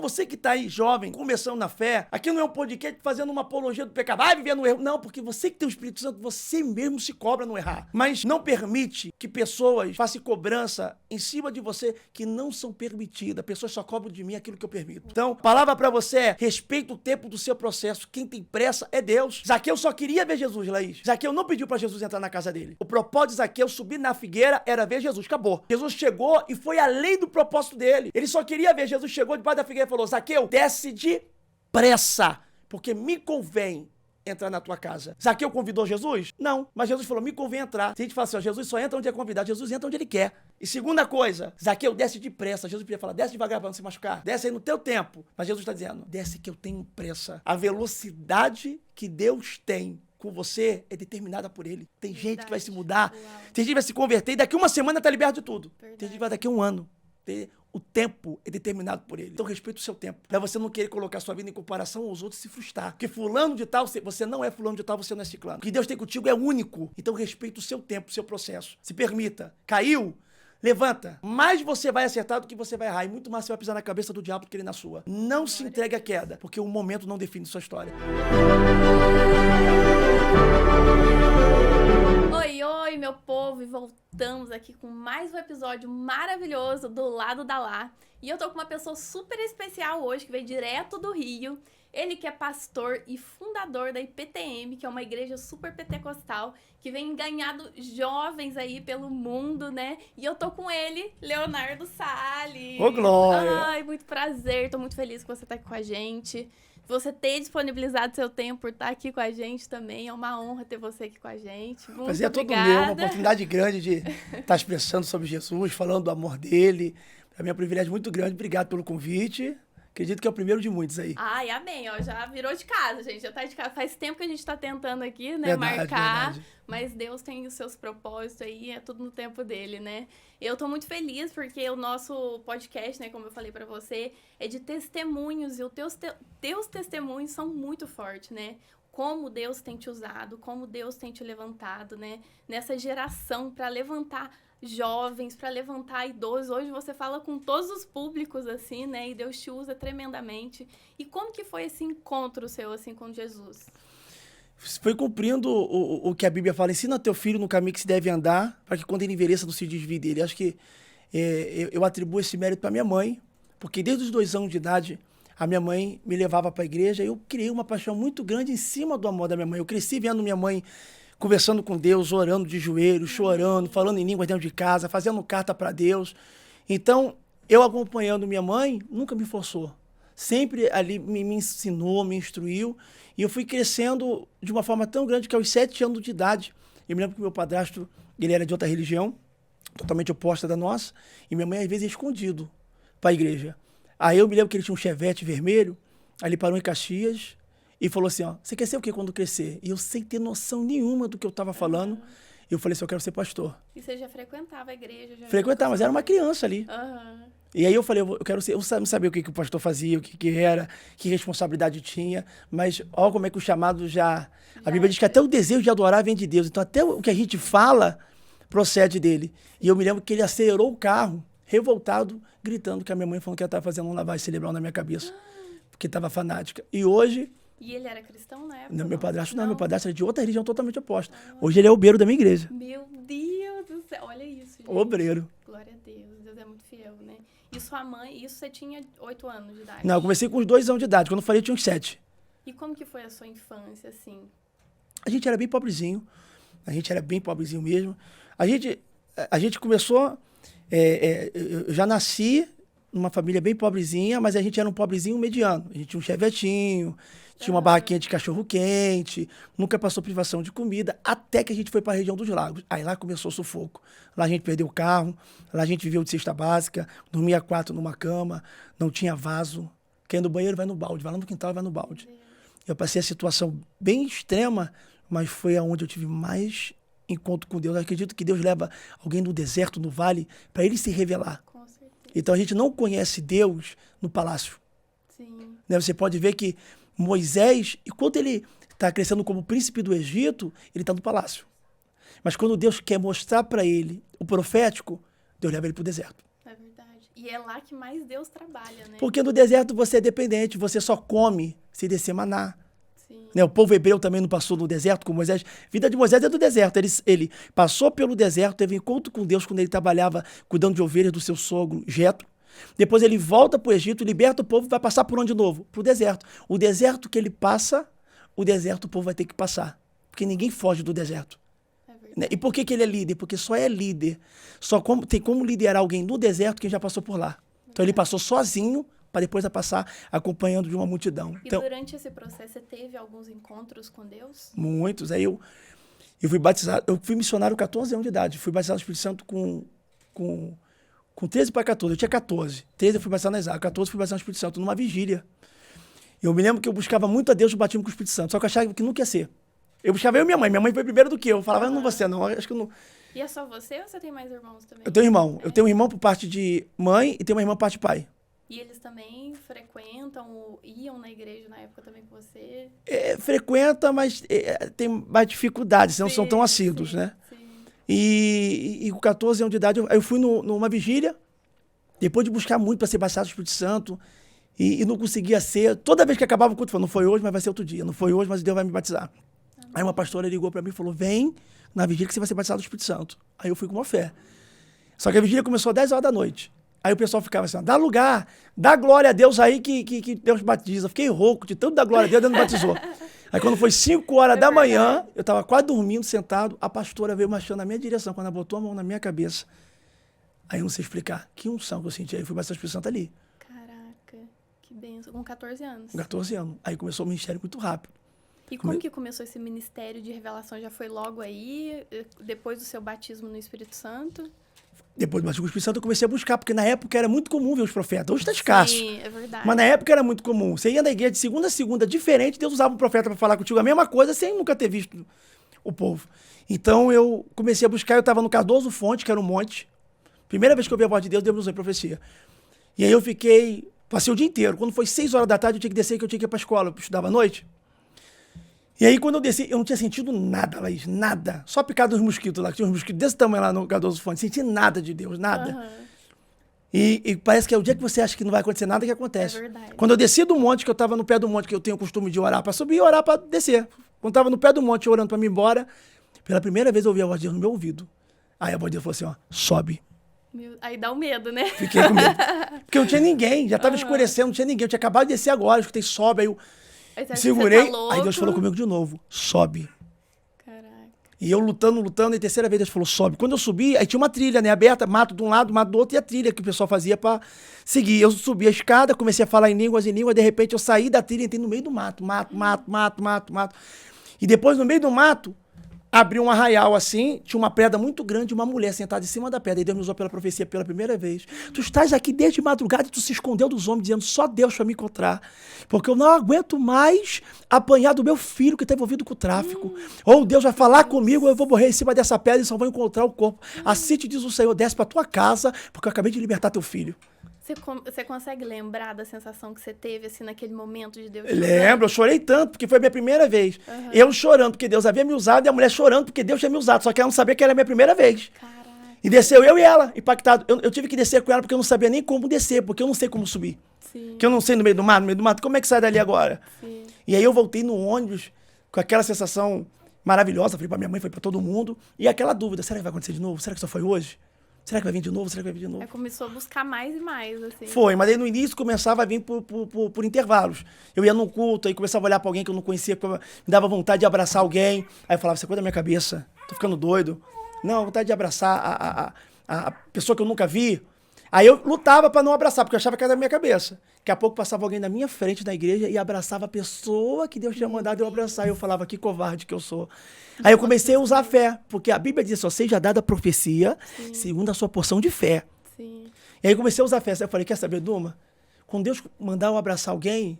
você que tá aí jovem, começando na fé, aqui não é um podcast fazendo uma apologia do pecado, vai viver no erro. Não, porque você que tem o Espírito Santo, você mesmo se cobra no errar. Mas não permite que pessoas façam cobrança em cima de você que não são permitidas. Pessoas só cobram de mim aquilo que eu permito. Então, palavra pra você é, respeita o tempo do seu processo. Quem tem pressa é Deus. Zaqueu só queria ver Jesus, Laís. Zaqueu não pediu pra Jesus entrar na casa dele. O propósito de Zaqueu subir na figueira era ver Jesus. Acabou. Jesus chegou e foi além do propósito dele. Ele só queria ver Jesus. Chegou debaixo da figueira e falou, Zaqueu, desce depressa, porque me convém entrar na tua casa. Zaqueu convidou Jesus? Não. Mas Jesus falou, me convém entrar. Se a gente fala assim, ó, Jesus só entra onde é convidado. Jesus entra onde ele quer. E segunda coisa, Zaqueu, desce depressa. Jesus podia falar, desce devagar para não se machucar. Desce aí no teu tempo. Mas Jesus está dizendo, desce que eu tenho pressa. A velocidade que Deus tem com você é determinada por ele. Tem gente que vai se mudar, tem gente que vai se converter e daqui uma semana tá liberto de tudo. Tem gente que vai daqui a um ano. O tempo é determinado por ele. Então respeita o seu tempo. Pra você não querer colocar sua vida em comparação aos outros e se frustrar. Porque fulano de tal, você não é fulano de tal, você não é ciclano. O que Deus tem contigo é único. Então respeita o seu tempo, o seu processo. Se permita. Caiu? Levanta. Mais você vai acertar do que você vai errar. E muito mais você vai pisar na cabeça do diabo do que ele na sua. Não se entregue à queda, porque o momento não define sua história. Oi, oi, meu povo, e voltamos aqui com mais um episódio maravilhoso do Lado da Lá. E eu tô com uma pessoa super especial hoje, que veio direto do Rio. Ele que é pastor e fundador da IPTM, que é uma igreja super pentecostal, que vem ganhando jovens aí pelo mundo, né? E eu tô com ele, Leonardo Salles. Ô, glória! Ai, muito prazer, tô muito feliz que você tá aqui com a gente. Você ter disponibilizado seu tempo por estar aqui com a gente também. É uma honra ter você aqui com a gente. Muito Prazer é todo obrigada. meu, uma oportunidade grande de estar expressando sobre Jesus, falando do amor dele. Para mim é um privilégio muito grande. Obrigado pelo convite. Acredito que é o primeiro de muitos aí. Ai, amém, ó, já virou de casa, gente, já tá de casa. Faz tempo que a gente tá tentando aqui, né, Verdade, marcar, verdade. mas Deus tem os seus propósitos aí, é tudo no tempo dele, né. Eu tô muito feliz porque o nosso podcast, né, como eu falei pra você, é de testemunhos e os teus testemunhos são muito fortes, né. Como Deus tem te usado, como Deus tem te levantado, né, nessa geração pra levantar jovens, para levantar idosos. Hoje você fala com todos os públicos, assim, né? E Deus te usa tremendamente. E como que foi esse encontro seu, assim, com Jesus? Foi cumprindo o que a Bíblia fala. Ensina teu filho no caminho que se deve andar, para que quando ele envelheça não se desvie dele. Acho que eu atribuo esse mérito para minha mãe, porque desde os 2 anos de idade, a minha mãe me levava para a igreja e eu criei uma paixão muito grande em cima do amor da minha mãe. Eu cresci vendo minha mãe conversando com Deus, orando de joelhos, chorando, falando em línguas dentro de casa, fazendo carta para Deus. Então, eu acompanhando minha mãe, nunca me forçou. Sempre ali me ensinou, me instruiu. E eu fui crescendo de uma forma tão grande que aos 7 anos de idade, eu me lembro que meu padrasto, ele era de outra religião, totalmente oposta da nossa, e minha mãe às vezes ia escondido para a igreja. Aí eu me lembro que ele tinha um Chevette vermelho, aí ele parou em Caxias, e falou assim, ó, você quer ser o quê quando crescer? E eu sem ter noção nenhuma do que eu estava falando, eu falei assim, eu quero ser pastor. E você já frequentava a igreja? Frequentava, mas era uma criança ali. E aí eu falei, eu quero ser, eu não sabia o que o pastor fazia, o que era, que responsabilidade tinha, mas olha como é que o chamado já... A Bíblia diz que até o desejo de adorar vem de Deus, então até o que a gente fala procede dele. E eu me lembro que ele acelerou o carro, revoltado, gritando que a minha mãe falou que ela estava fazendo uma lavagem cerebral na minha cabeça, porque estava fanática. E hoje... E ele era cristão na época? Não, meu padrasto não, meu padrasto era de outra religião totalmente oposta. Hoje ele é obreiro da minha igreja. Meu Deus do céu, olha isso, gente. Obreiro. Glória a Deus, Deus é muito fiel, né? E sua mãe, isso você tinha 8 anos de idade? Não, eu comecei com uns 2 anos de idade, quando eu falei eu tinha uns 7. E como que foi a sua infância, assim? A gente era bem pobrezinho, mesmo. A gente começou, eu já nasci numa família bem pobrezinha, mas a gente era um pobrezinho mediano. A gente tinha um chevetinho, tinha uma barraquinha de cachorro-quente, nunca passou privação de comida, até que a gente foi para a região dos lagos. Aí lá começou o sufoco. Lá a gente perdeu o carro, lá a gente viveu de cesta básica, dormia 4 numa cama, não tinha vaso. Quer ir no banheiro, vai no balde, vai lá no quintal, vai no balde. Eu passei a situação bem extrema, mas foi aonde eu tive mais encontro com Deus. Eu acredito que Deus leva alguém no deserto, no vale, para ele se revelar. Com certeza. Então a gente não conhece Deus no palácio. Sim. Né? Você pode ver que Moisés, enquanto ele está crescendo como príncipe do Egito, ele está no palácio. Mas quando Deus quer mostrar para ele o profético, Deus leva ele para o deserto. É verdade. E é lá que mais Deus trabalha, né? Porque no deserto você é dependente, você só come se descer maná. Sim. Né? O povo hebreu também não passou no deserto com Moisés. A vida de Moisés é do deserto. Ele passou pelo deserto, teve encontro com Deus quando ele trabalhava cuidando de ovelhas do seu sogro, Jetro. Depois ele volta para o Egito, liberta o povo e vai passar por onde de novo? Para o deserto. O deserto que ele passa, o deserto o povo vai ter que passar. Porque ninguém foge do deserto. Né? E por que ele é líder? Porque só é líder. Tem como liderar alguém no deserto quem já passou por lá. Então ele passou sozinho para depois passar acompanhando de uma multidão. E então, durante esse processo você teve alguns encontros com Deus? Muitos. Aí eu fui batizado, eu fui missionário com 14 anos de idade. Fui batizado no Espírito Santo com 13 para 14. Eu tinha 14. 13 eu fui batizado na Isaac. 14 eu fui batizado no Espírito Santo, numa vigília. Eu me lembro que eu buscava muito a Deus no batismo com o Espírito Santo, só que eu achava que nunca ia ser. Eu buscava eu e minha mãe. Minha mãe foi primeiro do que eu. Eu falava, eu não vou ser, não. Acho que eu não. E é só você ou você tem mais irmãos também? Eu tenho um irmão. Eu tenho um irmão por parte de mãe e tenho uma irmã por parte de pai. E eles também frequentam, iam na igreja na época também com você? Frequenta, mas tem mais dificuldades, não são tão assíduos, né? Sim. E com 14 anos de idade, eu fui numa vigília, depois de buscar muito para ser batizado do Espírito Santo, e não conseguia ser. Toda vez que acabava o culto, eu falava, não foi hoje, mas vai ser outro dia. Não foi hoje, mas Deus vai me batizar. Aí uma pastora ligou para mim e falou, vem na vigília que você vai ser batizado do Espírito Santo. Aí eu fui com uma fé. Só que a vigília começou às 10 horas da noite. Aí o pessoal ficava assim, dá lugar, dá glória a Deus aí que Deus batiza. Fiquei rouco de tanto dar glória a Deus, Deus não batizou. Aí quando foi 5 horas da manhã, eu estava quase dormindo, sentado, a pastora veio marchando na minha direção, quando ela botou a mão na minha cabeça. Aí eu não sei explicar, que unção que eu senti. Aí eu fui batizado do Espírito Santo ali. Caraca, que benção. Com 14 anos. Com 14 anos. Aí começou o ministério muito rápido. E como que começou esse ministério de revelação? Já foi logo aí, depois do seu batismo no Espírito Santo? Depois do batismo com o Espírito Santo eu comecei a buscar, porque na época era muito comum ver os profetas. Hoje está escasso. Sim, é verdade. Mas na época era muito comum. Você ia na igreja de segunda a segunda, diferente, Deus usava um profeta para falar contigo a mesma coisa, sem nunca ter visto o povo. Então eu comecei a buscar, eu estava no Cardoso Fonte, que era um monte. Primeira vez que eu vi a voz de Deus, Deus me usou em profecia. E aí eu passei o dia inteiro. Quando foi 6 horas da tarde, eu tinha que descer, que eu tinha que ir para a escola, eu estudava à noite. E aí, quando eu desci, eu não tinha sentido nada, Laís, nada. Só picado dos mosquitos lá, que tinha uns mosquitos desse tamanho lá no Cardoso Fonte. Senti nada de Deus, nada. Uhum. E parece que é o dia que você acha que não vai acontecer nada que acontece. É verdade. Quando eu desci do monte, que eu estava no pé do monte, que eu tenho o costume de orar para subir e orar para descer. Quando eu estava no pé do monte, orando para me ir embora, pela primeira vez eu ouvi a voz de Deus no meu ouvido. Aí a voz de Deus falou assim, ó, sobe. Aí dá o medo, né? Fiquei com medo. Porque não tinha ninguém, já estava escurecendo, não tinha ninguém. Eu tinha acabado de descer agora, eu escutei sobe, aí eu me segurei, aí Deus falou comigo de novo, sobe. Caraca. E eu lutando, e a terceira vez Deus falou, sobe. Quando eu subi, aí tinha uma trilha, né, aberta, mato de um lado, mato do outro, e a trilha que o pessoal fazia pra seguir. Eu subi a escada, comecei a falar em línguas, de repente eu saí da trilha e entrei no meio do mato. E depois, no meio do mato, abriu um arraial assim, tinha uma pedra muito grande, uma mulher sentada em cima da pedra. E Deus me usou pela profecia pela primeira vez. Tu estás aqui desde madrugada e tu se escondeu dos homens, dizendo só Deus para me encontrar. Porque eu não aguento mais apanhar do meu filho que está envolvido com o tráfico. Ou Deus vai falar comigo, eu vou morrer em cima dessa pedra e só vou encontrar o corpo. Assim te diz o Senhor, desce para tua casa, porque eu acabei de libertar teu filho. Você consegue lembrar da sensação que você teve, assim, naquele momento de Deus? Lembro, eu chorei tanto, porque foi a minha primeira vez. Uhum. Eu chorando, porque Deus havia me usado, e a mulher chorando, porque Deus tinha me usado. Só que ela não sabia que era a minha primeira vez. Caraca. E desceu eu e ela, impactado. Eu tive que descer com ela, porque eu não sabia nem como descer, porque eu não sei como subir. Sim. Que eu não sei no meio do mato, como é que sai dali agora? Sim. E aí eu voltei no ônibus, com aquela sensação maravilhosa, falei pra minha mãe, falei pra todo mundo, e aquela dúvida, será que vai acontecer de novo? Será que só foi hoje? Será que vai vir de novo? Será que vai vir de novo? Aí começou a buscar mais e mais, assim. Foi, mas aí no início começava a vir por intervalos. Eu ia num culto, aí começava a olhar pra alguém que eu não conhecia, me dava vontade de abraçar alguém. Aí eu falava, você cuida da minha cabeça, tô ficando doido. Não, vontade de abraçar a pessoa que eu nunca vi. Aí eu lutava pra não abraçar, porque eu achava que era da minha cabeça. Daqui a pouco passava alguém na minha frente na igreja e abraçava a pessoa que Deus tinha mandado eu abraçar. E eu falava, que covarde que eu sou. Aí eu comecei a usar a fé, porque a Bíblia diz, só seja dada a profecia, segundo a sua porção de fé. Sim. E aí eu comecei a usar a fé. Eu falei, quer saber, Duma? Quando Deus mandar eu abraçar alguém,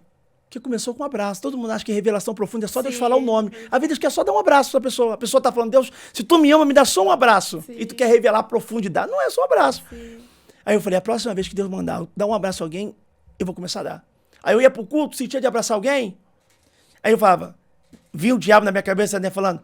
que começou com um abraço. Todo mundo acha que revelação profunda é só Deus falar o nome. A vida diz que é só dar um abraço pra pessoa. A pessoa tá falando, Deus, se tu me ama, me dá só um abraço. Sim. E tu quer revelar a profundidade. Não é só um abraço. Sim. Aí eu falei, a próxima vez que Deus mandar dar um abraço a alguém, eu vou começar a dar. Aí eu ia pro culto, sentia de abraçar alguém. Aí eu falava, vinha o diabo na minha cabeça, né, falando,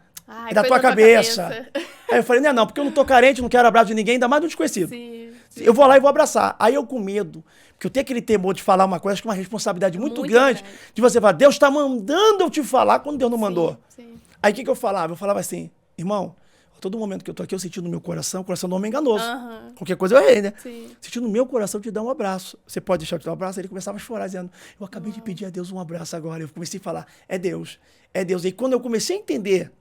é da tua cabeça. Aí eu falei, não, porque eu não tô carente, não quero abraço de ninguém, ainda mais de um desconhecido. Sim. Eu vou lá e vou abraçar. Aí eu com medo, porque eu tenho aquele temor de falar uma coisa, acho que é uma responsabilidade muito grande de você falar, Deus está mandando eu te falar quando Deus não mandou. Sim. Aí o que eu falava? Eu falava assim, irmão, a todo momento que eu tô aqui, eu senti no meu coração, o coração do homem enganoso. Qualquer coisa eu errei, né? Sim. Senti no meu coração te dar um abraço. Você pode deixar eu te dar um abraço? Aí ele começava a chorar, dizendo, eu acabei de pedir a Deus um abraço agora. Eu comecei a falar, é Deus, é Deus. E quando eu comecei a entender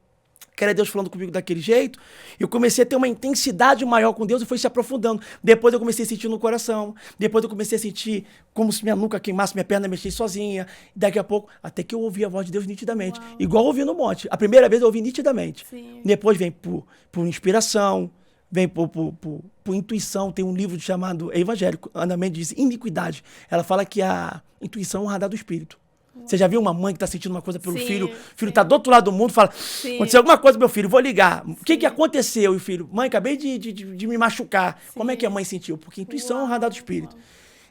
que era Deus falando comigo daquele jeito, eu comecei a ter uma intensidade maior com Deus e foi se aprofundando. Depois eu comecei a sentir no coração, depois eu comecei a sentir como se minha nuca queimasse, minha perna mexesse sozinha. Daqui a pouco, até que eu ouvi a voz de Deus nitidamente. Uau. Igual eu ouvi no monte. A primeira vez eu ouvi nitidamente. Sim. Depois vem por inspiração, vem por intuição. Tem um livro chamado Evangélico. Ana Mendes diz Iniquidade. Ela fala que a intuição é um radar do espírito. Você já viu uma mãe que está sentindo uma coisa pelo filho? O filho está do outro lado do mundo, fala, aconteceu alguma coisa, meu filho, vou ligar. O que aconteceu? E o filho, mãe, acabei de me machucar. Como é que a mãe sentiu? Porque a intuição é um radar do espírito.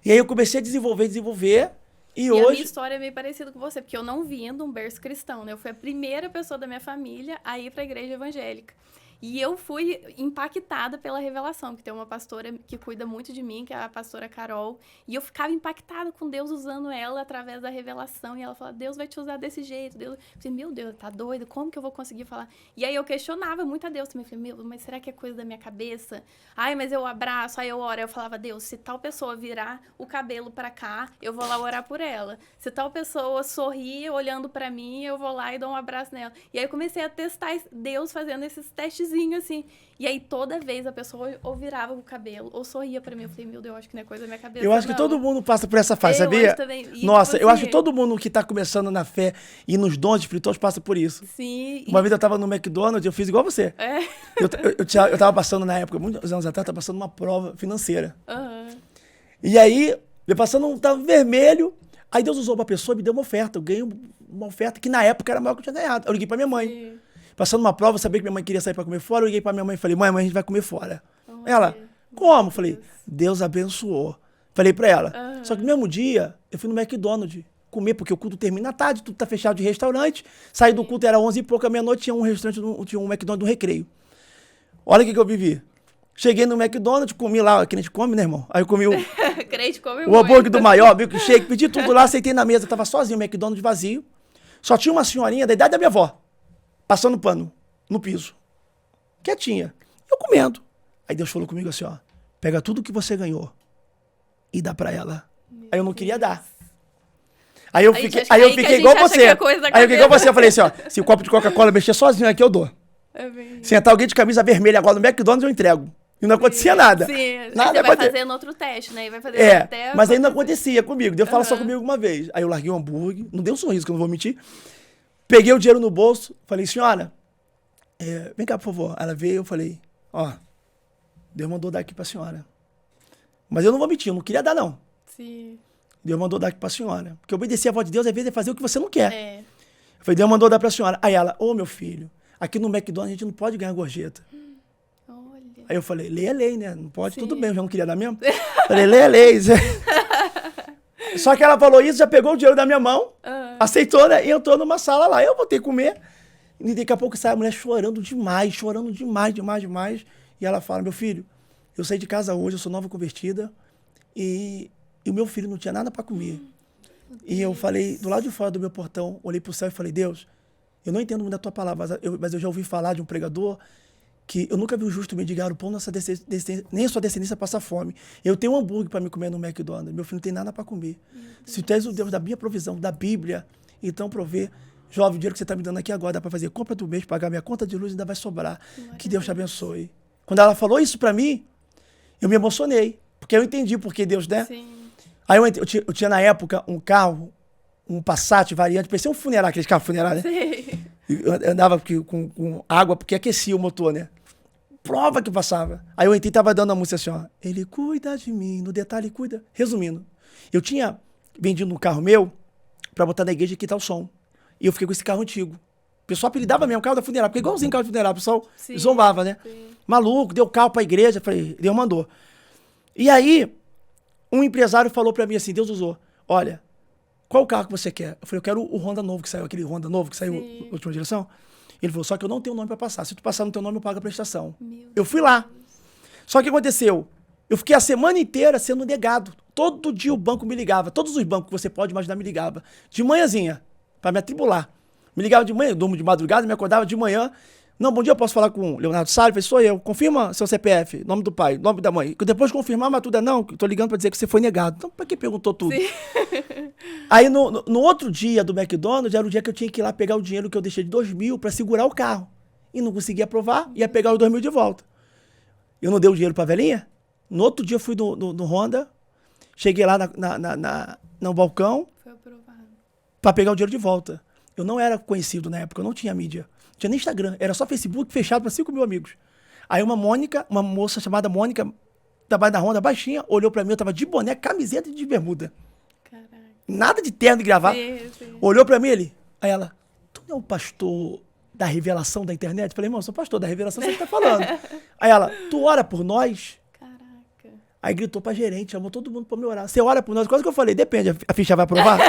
E aí eu comecei a desenvolver, e hoje... a minha história é meio parecida com você, porque eu não vim de um berço cristão, né? Eu fui a primeira pessoa da minha família a ir para a igreja evangélica. E eu fui impactada pela revelação, que tem uma pastora que cuida muito de mim, que é a pastora Carol. E eu ficava impactada com Deus usando ela através da revelação. E ela fala, Deus vai te usar desse jeito. Deus... Eu falei, meu Deus, tá doido? Como que eu vou conseguir falar? E aí eu questionava muito a Deus também. Eu falei, meu, mas será que é coisa da minha cabeça? Ai, mas eu abraço, aí eu oro. Eu falava, Deus, se tal pessoa virar o cabelo pra cá, eu vou lá orar por ela. Se tal pessoa sorrir olhando pra mim, eu vou lá e dou um abraço nela. E aí eu comecei a testar Deus fazendo esses testes assim. E aí, toda vez a pessoa ou virava o cabelo, ou sorria pra mim. Eu falei, meu Deus, acho que não é coisa da minha cabeça. Eu acho que todo mundo passa por essa fase, eu sabia? Acho também. E, nossa, tipo, eu assim, acho que todo mundo que tá começando na fé e nos dons espirituais passa por isso. Sim. Uma vez eu tava no McDonald's, eu fiz igual você. É. Eu tava passando na época, muitos anos atrás, eu tava passando uma prova financeira. E E aí, eu passando, tava vermelho. Aí Deus usou uma pessoa e me deu uma oferta. Eu ganhei uma oferta que na época era maior que eu tinha ganhado. Eu liguei pra minha mãe. Sim. Passando uma prova, eu sabia que minha mãe queria sair pra comer fora. Eu liguei pra minha mãe e falei, mãe, a gente vai comer fora. Ela, como? Falei, Deus abençoou. Falei pra ela. Só que no mesmo dia, eu fui no McDonald's comer, porque o culto termina à tarde, tudo tá fechado de restaurante. Saí do culto, era 11 e pouca, meia-noite, tinha um restaurante, tinha um McDonald's do Recreio. Olha o que eu vivi. Cheguei no McDonald's, comi lá, que a gente come, né, irmão? Aí eu comi Crente come o hambúrguer do maior, milkshake, pedi tudo lá, sentei na mesa, tava sozinho, o McDonald's vazio. Só tinha uma senhorinha da idade da minha avó, passando pano no piso. Quietinha. Eu comendo. Aí Deus falou comigo assim, ó, pega tudo que você ganhou e dá pra ela. Aí eu não queria dar. Aí eu fiquei igual você. Aí eu fiquei igual você, eu falei assim, ó, se o copo de Coca-Cola mexer sozinho aqui, eu dou. Se entrar alguém de camisa vermelha agora no McDonald's, eu entrego. E não acontecia nada. Sim, nada você vai fazendo outro teste, né? E vai fazer até mas aí não acontecia comigo. Deus fala só comigo uma vez. Aí eu larguei o hambúrguer, não deu um sorriso, que eu não vou mentir. Peguei o dinheiro no bolso, falei, senhora, vem cá, por favor. Ela veio, eu falei, ó, Deus mandou dar aqui pra senhora. Mas eu não vou mentir, eu não queria dar, não. Sim. Deus mandou dar aqui pra senhora. Porque obedecer a voz de Deus, às vezes, é fazer o que você não quer. É. Eu falei, Deus mandou dar pra senhora. Aí ela, meu filho, aqui no McDonald's a gente não pode ganhar gorjeta. Olha. Aí eu falei, lei é lei, né? Não pode, Sim. tudo bem, eu já não queria dar mesmo. Falei, lei é lei. Só que ela falou isso, já pegou o dinheiro da minha mão, aceitou, né? E entrou numa sala lá. Eu voltei a comer. E daqui a pouco sai a mulher chorando demais. E ela fala, meu filho, eu saí de casa hoje, eu sou nova convertida. E o meu filho não tinha nada para comer. E eu falei, do lado de fora do meu portão, olhei pro céu e falei, Deus, eu não entendo muito da tua palavra, mas eu já ouvi falar de um pregador que eu nunca vi o justo mendigar o pão, nem a sua descendência passar fome. Eu tenho um hambúrguer para me comer no McDonald's, meu filho não tem nada para comer. Se tu és o Deus da minha provisão, da Bíblia, então provê. Jovem, o dinheiro que você está me dando aqui agora dá para fazer compra do mês, pagar minha conta de luz e ainda vai sobrar. Que Deus te abençoe. Quando ela falou isso para mim, eu me emocionei, porque eu entendi porque Deus, né? Sim. Aí eu tinha na época um carro, um Passat variante, parecia um funerário, aqueles carros funerários, né? Sim. Eu andava com água, porque aquecia o motor, né? Prova que passava. Aí eu entrei e tava dando a música assim, ó. Ele cuida de mim, no detalhe cuida. Resumindo, eu tinha vendido um carro meu pra botar na igreja e quitar o som. E eu fiquei com esse carro antigo. O pessoal apelidava mesmo, carro da funerária, porque igualzinho carro de funerária, o pessoal zombava, né? Sim. Maluco, deu carro pra igreja, falei, Deus mandou. E aí, um empresário falou pra mim assim, Deus usou, olha, qual carro que você quer? Eu falei, eu quero o Honda novo que saiu, aquele Honda novo que saiu na última geração. Ele falou, só que eu não tenho nome pra passar. Se tu passar no teu nome, eu pago a prestação. Eu fui lá. Só que aconteceu, Eu fiquei a semana inteira sendo negado. Todo dia o banco me ligava. Todos os bancos que você pode imaginar me ligava. De manhãzinha, para me atribular. Me ligava de manhã, eu durmo de madrugada, me acordava de manhã. Não, bom dia, eu posso falar com o Leonardo Salles? Eu falei, sou eu. Confirma seu CPF, nome do pai, nome da mãe. Depois de confirmar, mas tudo é não, tô ligando para dizer que você foi negado. Então, para que perguntou tudo? Sim. Aí, no outro dia do McDonald's, era o dia que eu tinha que ir lá pegar o dinheiro que eu deixei de 2.000 para segurar o carro. E não conseguia aprovar, ia pegar os 2.000 de volta. Eu não dei o dinheiro pra velhinha. No outro dia eu fui no Honda, cheguei lá no balcão Foi aprovado. pra pegar o dinheiro de volta. Eu não era conhecido na época, eu não tinha mídia. Não tinha nem Instagram, era só Facebook fechado pra 5.000 amigos. Aí uma moça chamada Mônica, trabalha na Honda, baixinha, olhou pra mim, eu tava de boné, camiseta e de bermuda. Caraca. Nada de terno e gravata. Sim. Olhou pra mim, aí ela, tu não é o pastor da revelação da internet? Eu falei, irmão, eu sou pastor da revelação, você que tá falando. Aí ela, tu ora por nós? Caraca. Aí gritou pra gerente, chamou todo mundo pra me orar. Você ora por nós? Quase que eu falei, depende, a ficha vai aprovar?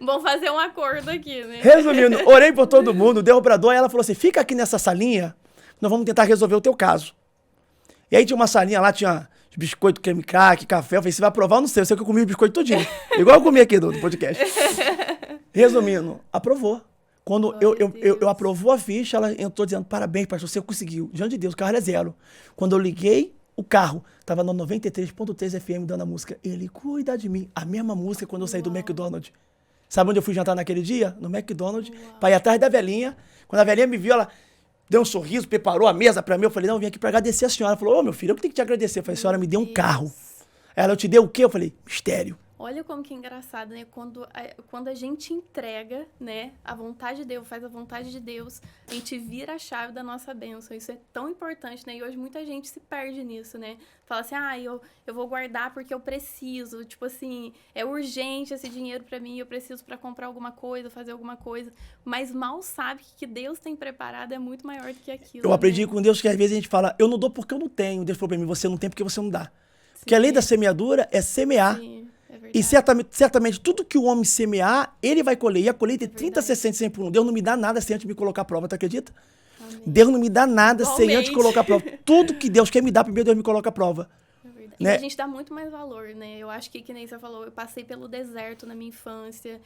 Vamos fazer um acordo aqui, né? Resumindo, orei por todo mundo, deu pra dor, e ela falou assim, fica aqui nessa salinha, nós vamos tentar resolver o teu caso. E aí tinha uma salinha lá, tinha biscoito, creme crack, café, eu falei, você vai aprovar? Eu não sei, eu sei que eu comi o biscoito todinho. Igual eu comi aqui do podcast. Resumindo, aprovou. Quando eu aprovou a ficha, ela entrou dizendo, parabéns, pastor, você conseguiu. Diante de Deus, o carro era 0. Quando eu liguei o carro, tava no 93.3 FM dando a música, Ele cuida de mim. A mesma música quando eu saí do McDonald's. Sabe onde eu fui jantar naquele dia? No McDonald's, pra ir atrás da velhinha. Quando a velhinha me viu, ela deu um sorriso, preparou a mesa pra mim. Eu falei, não, eu vim aqui pra agradecer a senhora. Ela falou, ô, meu filho, eu que tenho que te agradecer. Eu falei, senhora, me deu um carro. Ela, eu te dei o quê? Eu falei, mistério. Olha como que é engraçado, né? Quando a gente entrega, né, a vontade de Deus, faz a vontade de Deus, a gente vira a chave da nossa bênção. Isso é tão importante, né? E hoje muita gente se perde nisso, né? Fala assim, eu vou guardar porque eu preciso. Tipo assim, é urgente esse dinheiro pra mim, eu preciso pra comprar alguma coisa, fazer alguma coisa. Mas mal sabe que Deus tem preparado é muito maior do que aquilo. Eu aprendi né? com Deus que às vezes a gente fala, eu não dou porque eu não tenho. Deus falou pra mim, você não tem porque você não dá. Porque a lei da semeadura é semear. Sim. E certamente tudo que o homem semear, ele vai colher. E a colheita é 30, 60, 100 por 1. Deus não me dá nada sem antes me colocar à prova, tu acredita? Amém. Deus não me dá nada sem antes colocar à prova. Tudo que Deus quer me dar, primeiro Deus me coloca à prova. E Né? a gente dá muito mais valor, né? Eu acho que nem você falou, eu passei pelo deserto na minha infância.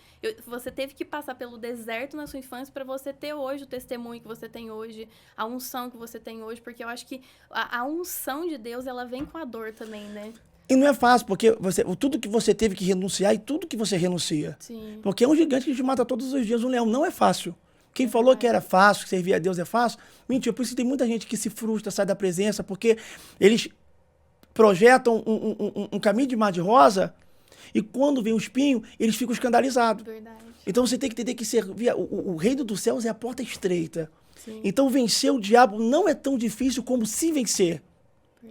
Você teve que passar pelo deserto na sua infância para você ter hoje o testemunho que você tem hoje, a unção que você tem hoje, porque eu acho que a unção de Deus, ela vem com a dor também, né? E não é fácil, porque tudo que você teve que renunciar e tudo que você renuncia. Sim. Porque é um gigante que te mata todos os dias, um leão. Não é fácil. Quem falou que era fácil, que servir a Deus é fácil, mentira. Por isso tem muita gente que se frustra, sai da presença, porque eles projetam um caminho de mar de rosa e quando vem o espinho, eles ficam escandalizados. Verdade. Então você tem que entender que servir o reino dos céus é a porta estreita. Sim. Então vencer o diabo não é tão difícil como se vencer.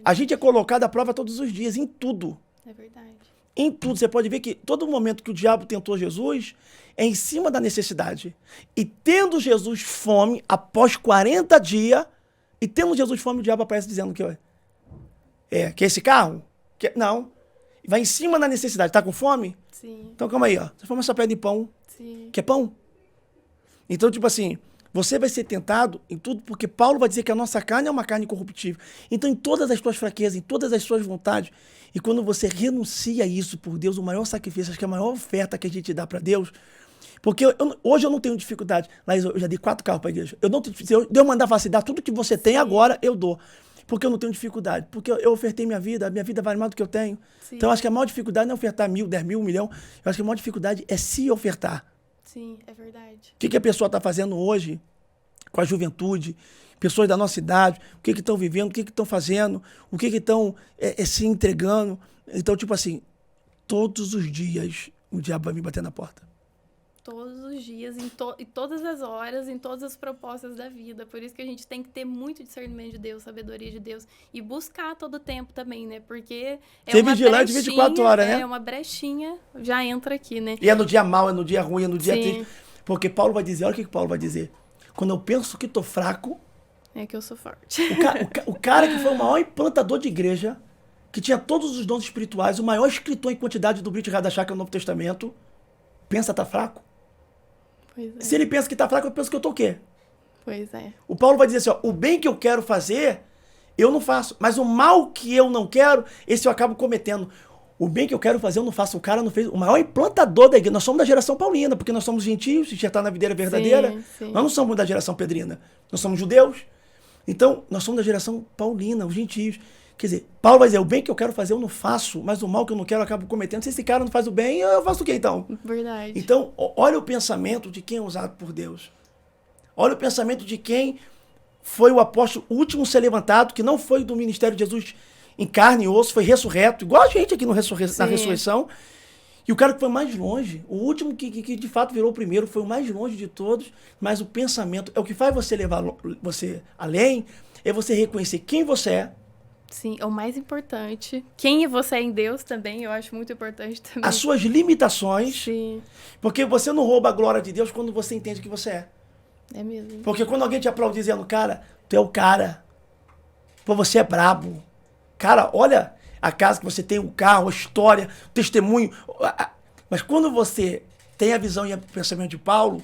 A gente é colocado à prova todos os dias, em tudo. É verdade. Em tudo. Você pode ver que todo momento que o diabo tentou Jesus é em cima da necessidade. E tendo Jesus fome, após 40 dias, e tendo Jesus fome, o diabo aparece dizendo que, quer esse carro? Não. Vai em cima da necessidade. Tá com fome? Sim. Então calma aí, ó. Você fome, só pede pão. Sim. Quer pão? Então, tipo assim, você vai ser tentado em tudo, porque Paulo vai dizer que a nossa carne é uma carne corruptível. Então, em todas as tuas fraquezas, em todas as tuas vontades, e quando você renuncia a isso por Deus, o maior sacrifício, acho que é a maior oferta que a gente dá para Deus, porque hoje eu não tenho dificuldade. Laís, eu já dei 4 carros para a igreja. Se eu mandar falar assim, dá tudo que você tem agora, eu dou. Porque eu não tenho dificuldade. Porque eu ofertei minha vida vale mais do que eu tenho. Sim. Então, eu acho que a maior dificuldade não é ofertar 1.000, 10.000, 1 milhão. Eu acho que a maior dificuldade é se ofertar. Sim, é verdade. O que a pessoa está fazendo hoje com a juventude, pessoas da nossa idade, o que estão vivendo, o que estão fazendo, o que estão se entregando. Então, tipo assim, todos os dias o diabo vai me bater na porta. Todos os dias, em todas as horas, em todas as propostas da vida. Por isso que a gente tem que ter muito discernimento de Deus, sabedoria de Deus. E buscar todo o tempo também, né? Porque ser vigilante 24 horas, né? É uma brechinha, já entra aqui, né? E é no dia mau, é no dia ruim, é no dia Sim. triste. Porque Paulo vai dizer, olha o que Paulo vai dizer. Quando eu penso que tô fraco, é que eu sou forte. O cara que foi o maior implantador de igreja, que tinha todos os dons espirituais, o maior escritor em quantidade do Brit Hadachá, que é o Novo Testamento, pensa tá fraco? Pois é. Se ele pensa que tá fraco, eu penso que eu tô o quê? Pois é. O Paulo vai dizer assim, ó, o bem que eu quero fazer, eu não faço. Mas o mal que eu não quero, esse eu acabo cometendo. O bem que eu quero fazer, eu não faço. O cara não fez. O maior implantador da igreja. Nós somos da geração paulina, porque nós somos gentios, já está na videira verdadeira. Sim. Nós não somos da geração pedrina. Nós somos judeus. Então, nós somos da geração paulina, os gentios. Quer dizer, Paulo vai dizer, o bem que eu quero fazer, eu não faço, mas o mal que eu não quero, eu acabo cometendo. Se esse cara não faz o bem, eu faço o quê, então? Verdade. Então, olha o pensamento de quem é usado por Deus. Olha o pensamento de quem foi o apóstolo, o último a ser levantado, que não foi do ministério de Jesus em carne e osso, foi ressurreto, igual a gente aqui na ressurreição. E o cara que foi mais longe, o último que de fato virou o primeiro, foi o mais longe de todos, mas o pensamento é o que faz você levar você além, é você reconhecer quem você é. Sim, é o mais importante. Quem você é em Deus também, eu acho muito importante também. As suas limitações. Sim. Porque você não rouba a glória de Deus quando você entende que você é. É mesmo. Porque quando alguém te aplaude dizendo, cara, tu é o cara. Pô, você é brabo. Cara, olha a casa que você tem, o carro, a história, o testemunho. Mas quando você tem a visão e o pensamento de Paulo,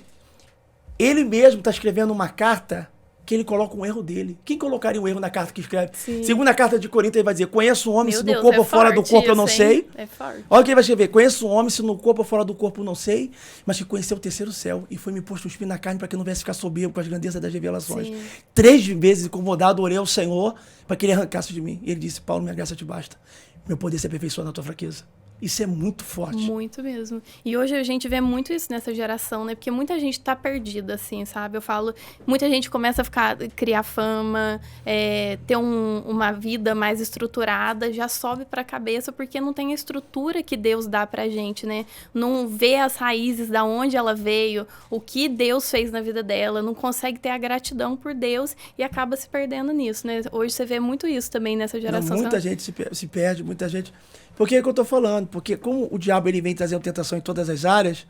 ele mesmo está escrevendo uma carta que ele coloca um erro dele. Quem colocaria um erro na carta que escreve? Sim. Segunda carta de Corinto, ele vai dizer, conheço um homem, Meu se Deus, no corpo ou fora do forte corpo eu não isso, sei. hein? É forte. Olha o que ele vai escrever, conheço um homem, se no corpo ou fora do corpo não sei, mas que conheceu o terceiro céu e foi me posto um espinho na carne para que eu não viesse ficar soberbo com as grandezas das revelações. Sim. 3 vezes incomodado, orei ao Senhor para que ele arrancasse de mim. E ele disse, Paulo, minha graça te basta. Meu poder se aperfeiçoa na tua fraqueza. Isso é muito forte. Muito mesmo. E hoje a gente vê muito isso nessa geração, né? Porque muita gente tá perdida, assim, sabe? Eu falo, muita gente começa a criar fama, ter uma vida mais estruturada, já sobe pra cabeça porque não tem a estrutura que Deus dá pra gente, né? Não vê as raízes da onde ela veio, o que Deus fez na vida dela, não consegue ter a gratidão por Deus e acaba se perdendo nisso, né? Hoje você vê muito isso também nessa geração. Não, muita gente se perde, muita gente... Por que é que eu estou falando? Porque como o diabo ele vem trazendo tentação em todas as áreas,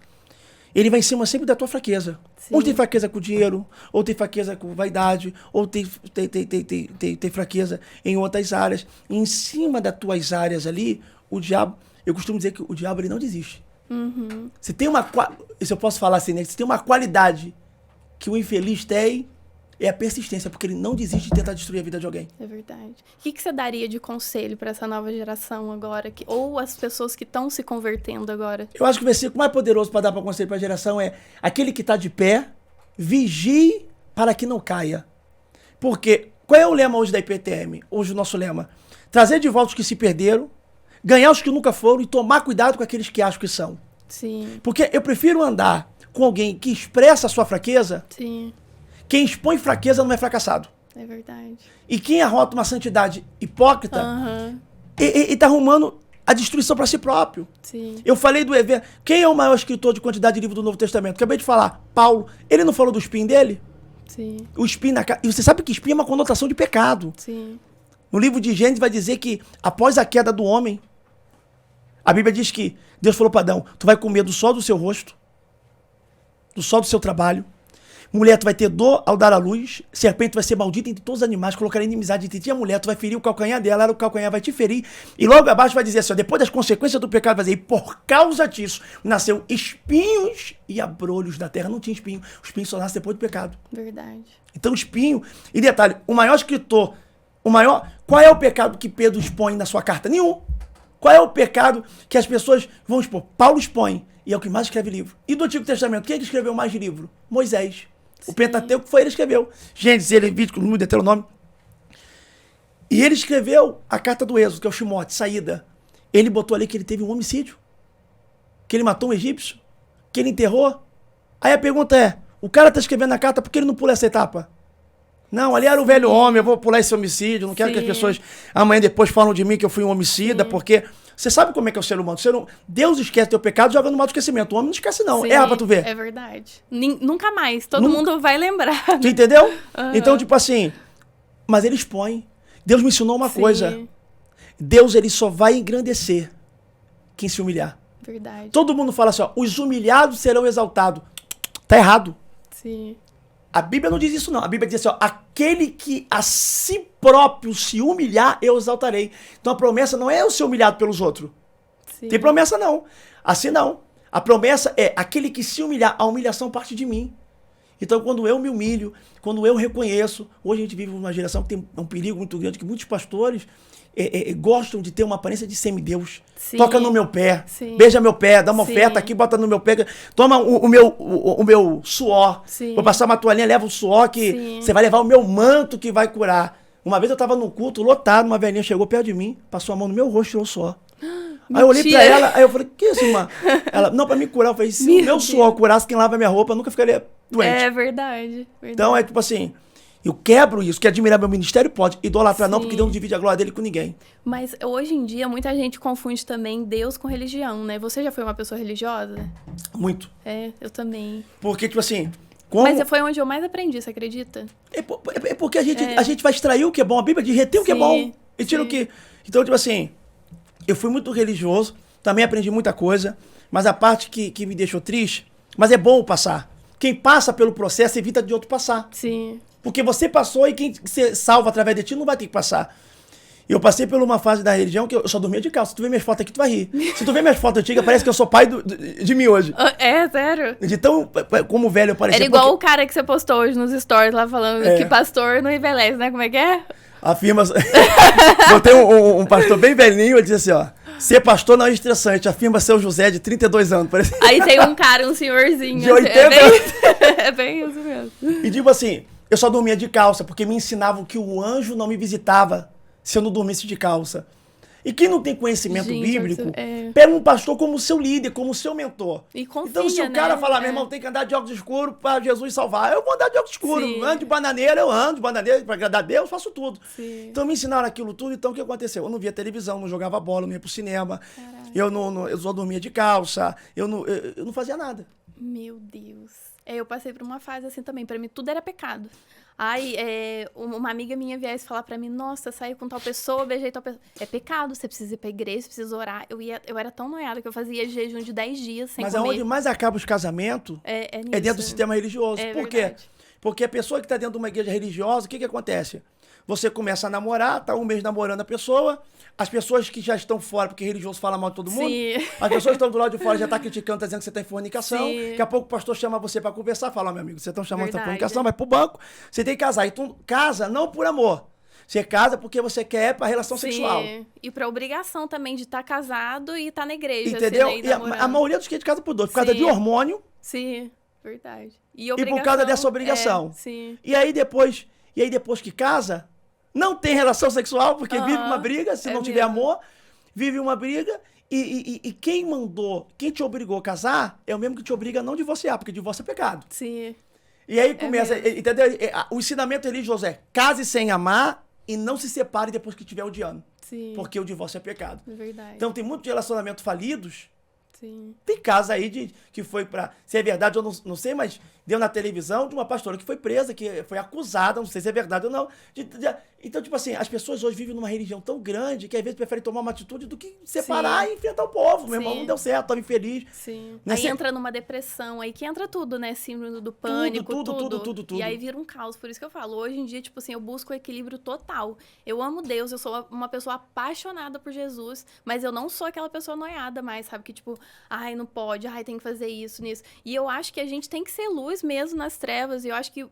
ele vai em cima sempre da tua fraqueza. Sim. Uns tem fraqueza com dinheiro, ou tem fraqueza com vaidade, ou tem fraqueza em outras áreas. E em cima das tuas áreas ali, o diabo, eu costumo dizer que o diabo ele não desiste. Uhum. Se tem se eu posso falar assim, né? Se tem uma qualidade que o infeliz tem, é a persistência, porque ele não desiste de tentar destruir a vida de alguém. É verdade. O que você daria de conselho para essa nova geração agora? Ou as pessoas que estão se convertendo agora? Eu acho que o versículo mais poderoso para dar para conselho para a geração é aquele que está de pé, vigie para que não caia. Porque qual é o lema hoje da IPTM? Hoje o nosso lema? Trazer de volta os que se perderam, ganhar os que nunca foram e tomar cuidado com aqueles que acham que são. Sim. Porque eu prefiro andar com alguém que expressa a sua fraqueza. Sim. Quem expõe fraqueza não é fracassado. É verdade. E quem arrota uma santidade hipócrita, está arrumando a destruição para si próprio. Sim. Eu falei do evento. Quem é o maior escritor de quantidade de livros do Novo Testamento? Acabei de falar. Paulo. Ele não falou do espinho dele? Sim. O espinho na cara. E você sabe que espinho é uma conotação de pecado. Sim. No livro de Gênesis vai dizer que após a queda do homem, a Bíblia diz que Deus falou para Adão, tu vai comer do sol do seu rosto, do sol do seu trabalho. Mulher, tu vai ter dor ao dar à luz. Serpente vai ser maldita entre todos os animais. Colocarei inimizade entre ti e a mulher. Tu vai ferir o calcanhar dela. Ela, o calcanhar vai te ferir. E logo abaixo vai dizer assim, ó, depois das consequências do pecado, vai dizer, e por causa disso, nasceu espinhos e abrolhos na terra. Não tinha espinho. O espinho só nasce depois do pecado. Verdade. Então, espinho... E detalhe, o maior escritor, qual é o pecado que Pedro expõe na sua carta? Nenhum. Qual é o pecado que as pessoas vão expor? Paulo expõe. E é o que mais escreve livro. E do Antigo Testamento, quem é que escreveu mais de livro? Moisés. O Pentateuco foi ele que escreveu. Gênesis, Levítico, Número, Deuteronômio. E ele escreveu a carta do Êxodo, que é o Shimote, saída. Ele botou ali que ele teve um homicídio. Que ele matou um egípcio. Que ele enterrou. Aí a pergunta é, o cara está escrevendo a carta, por que ele não pula essa etapa? Não, ali era o velho homem, eu vou pular esse homicídio. Não quero que as pessoas amanhã depois falam de mim que eu fui um homicida, porque... Você sabe como é que é o ser humano? Deus esquece teu pecado e joga no mal do esquecimento. O homem não esquece, não. Erra pra tu ver. É verdade. Nunca mais. Todo mundo vai lembrar. Tu entendeu? Então, tipo assim... Mas ele expõe. Deus me ensinou uma coisa. Deus, ele só vai engrandecer quem se humilhar. Verdade. Todo mundo fala assim, ó, os humilhados serão exaltados. Tá errado. Sim. A Bíblia não diz isso, não. A Bíblia diz assim, ó, aquele que a si próprio se humilhar, eu exaltarei. Então a promessa não é eu ser humilhado pelos outros. Sim. Tem promessa não. Assim não. A promessa é aquele que se humilhar, a humilhação parte de mim. Então, quando eu me humilho, quando eu reconheço, hoje a gente vive numa geração que tem um perigo muito grande, que muitos pastores gostam de ter uma aparência de semideus. Sim. Toca no meu pé, Sim. beija meu pé, dá uma Sim. oferta aqui, bota no meu pé, toma o meu suor. Sim. Vou passar uma toalhinha, leva o suor que Sim. você vai levar o meu manto que vai curar. Uma vez eu tava num culto lotado, uma velhinha chegou perto de mim, passou a mão no meu rosto e tirou o suor. Aí eu olhei pra ela, aí eu falei, que isso, irmã? Ela, não, pra me curar. Eu falei, se o meu suor curasse quem lava minha roupa, eu nunca ficaria doente. É verdade. Então é tipo assim, eu quebro isso, que admirar meu ministério pode, idolatrar não, Sim. porque Deus não divide a glória dele com ninguém. Mas hoje em dia, muita gente confunde também Deus com religião, né? Você já foi uma pessoa religiosa? Muito. É, eu também. Porque, tipo assim, como... Mas foi onde eu mais aprendi, você acredita? É porque a gente vai extrair o que é bom, a Bíblia diz, retém o que é Sim, bom e tira sim. o que... Então, tipo assim, eu fui muito religioso, também aprendi muita coisa, mas a parte que me deixou triste, mas é bom passar. Quem passa pelo processo evita de outro passar. Sim. Porque você passou e quem você salva através de ti não vai ter que passar. Eu passei por uma fase da religião que eu só dormia de calça. Se tu ver minhas fotos aqui, tu vai rir. Se tu ver minhas fotos antigas, parece que eu sou pai de mim hoje. É, sério? De tão como velho eu parecia. Era igual o cara que você postou hoje nos stories lá falando que pastor não envelhece, né? Como é que é? Afirma... Botei um pastor bem velhinho, ele disse assim, ó. Ser pastor não é estressante, afirma seu José de 32 anos. Parece... Aí tem um cara, um senhorzinho. De 80 é bem isso mesmo. E tipo assim, eu só dormia de calça, porque me ensinavam que o anjo não me visitava se eu não dormisse de calça. E quem não tem conhecimento bíblico, pega um pastor como seu líder, como seu mentor. E confia, então se o cara falar, meu irmão, tem que andar de óculos escuros para Jesus salvar, eu vou andar de óculos escuros. Sim. Ando de bananeira, eu ando de bananeira, para agradar a Deus, faço tudo. Sim. Então me ensinaram aquilo tudo, então o que aconteceu? Eu não via televisão, não jogava bola, não ia pro cinema, eu só dormia de calça, eu não fazia nada. Meu Deus. Eu passei por uma fase assim também, pra mim tudo era pecado. Aí, uma amiga minha viesse falar pra mim, nossa, saí com tal pessoa, beijei tal pessoa. É pecado, você precisa ir pra igreja, você precisa orar. Eu era tão noiada que eu fazia jejum de 10 dias sem Mas comer. aonde mais acaba os casamentos é dentro do sistema religioso. Por quê? Porque a pessoa que está dentro de uma igreja religiosa, o que acontece? Você começa a namorar, tá um mês namorando a pessoa, as pessoas que já estão fora, porque religioso fala mal de todo mundo, Sim. as pessoas que estão do lado de fora já estão criticando, tá dizendo que você está em fornicação, Sim. daqui a pouco o pastor chama você para conversar, fala, ó, meu amigo, vocês estão chamando de fornicação, Verdade. vai pro banco, você tem que casar. Então, casa não por amor, você casa porque você quer para relação sexual. E pra obrigação também de estar casado e estar na igreja. Entendeu? Assim, né, E a maioria dos crentes casa por dois, por causa Sim. de hormônio. Sim, verdade. E por causa dessa obrigação. Sim. E aí depois que casa, não tem relação sexual, porque vive uma briga, se não tiver amor, vive uma briga, e quem mandou, quem te obrigou a casar, é o mesmo que te obriga a não divorciar, porque divórcio é pecado. Sim. E aí começa, entendeu? O ensinamento religioso é case sem amar e não se separe depois que estiver odiando. Sim. Porque o divórcio é pecado. É verdade. Então tem muito relacionamento falidos. Sim. Tem casos aí que foi pra... Se é verdade, eu não sei, mas deu na televisão de uma pastora que foi presa, que foi acusada, não sei se é verdade ou não. Então, tipo assim, as pessoas hoje vivem numa religião tão grande que às vezes preferem tomar uma atitude do que separar e enfrentar o povo. Meu irmão, não deu certo, estava infeliz. Sim. Né? Aí entra numa depressão, aí que entra tudo, né? Síndrome do pânico, tudo. E aí vira um caos. Por isso que eu falo, hoje em dia, tipo assim, eu busco o equilíbrio total. Eu amo Deus, eu sou uma pessoa apaixonada por Jesus, mas eu não sou aquela pessoa noiada mais, sabe? Que tipo, ai, não pode, ai, tem que fazer isso, nisso. E eu acho que a gente tem que ser luz mesmo nas trevas, e eu acho que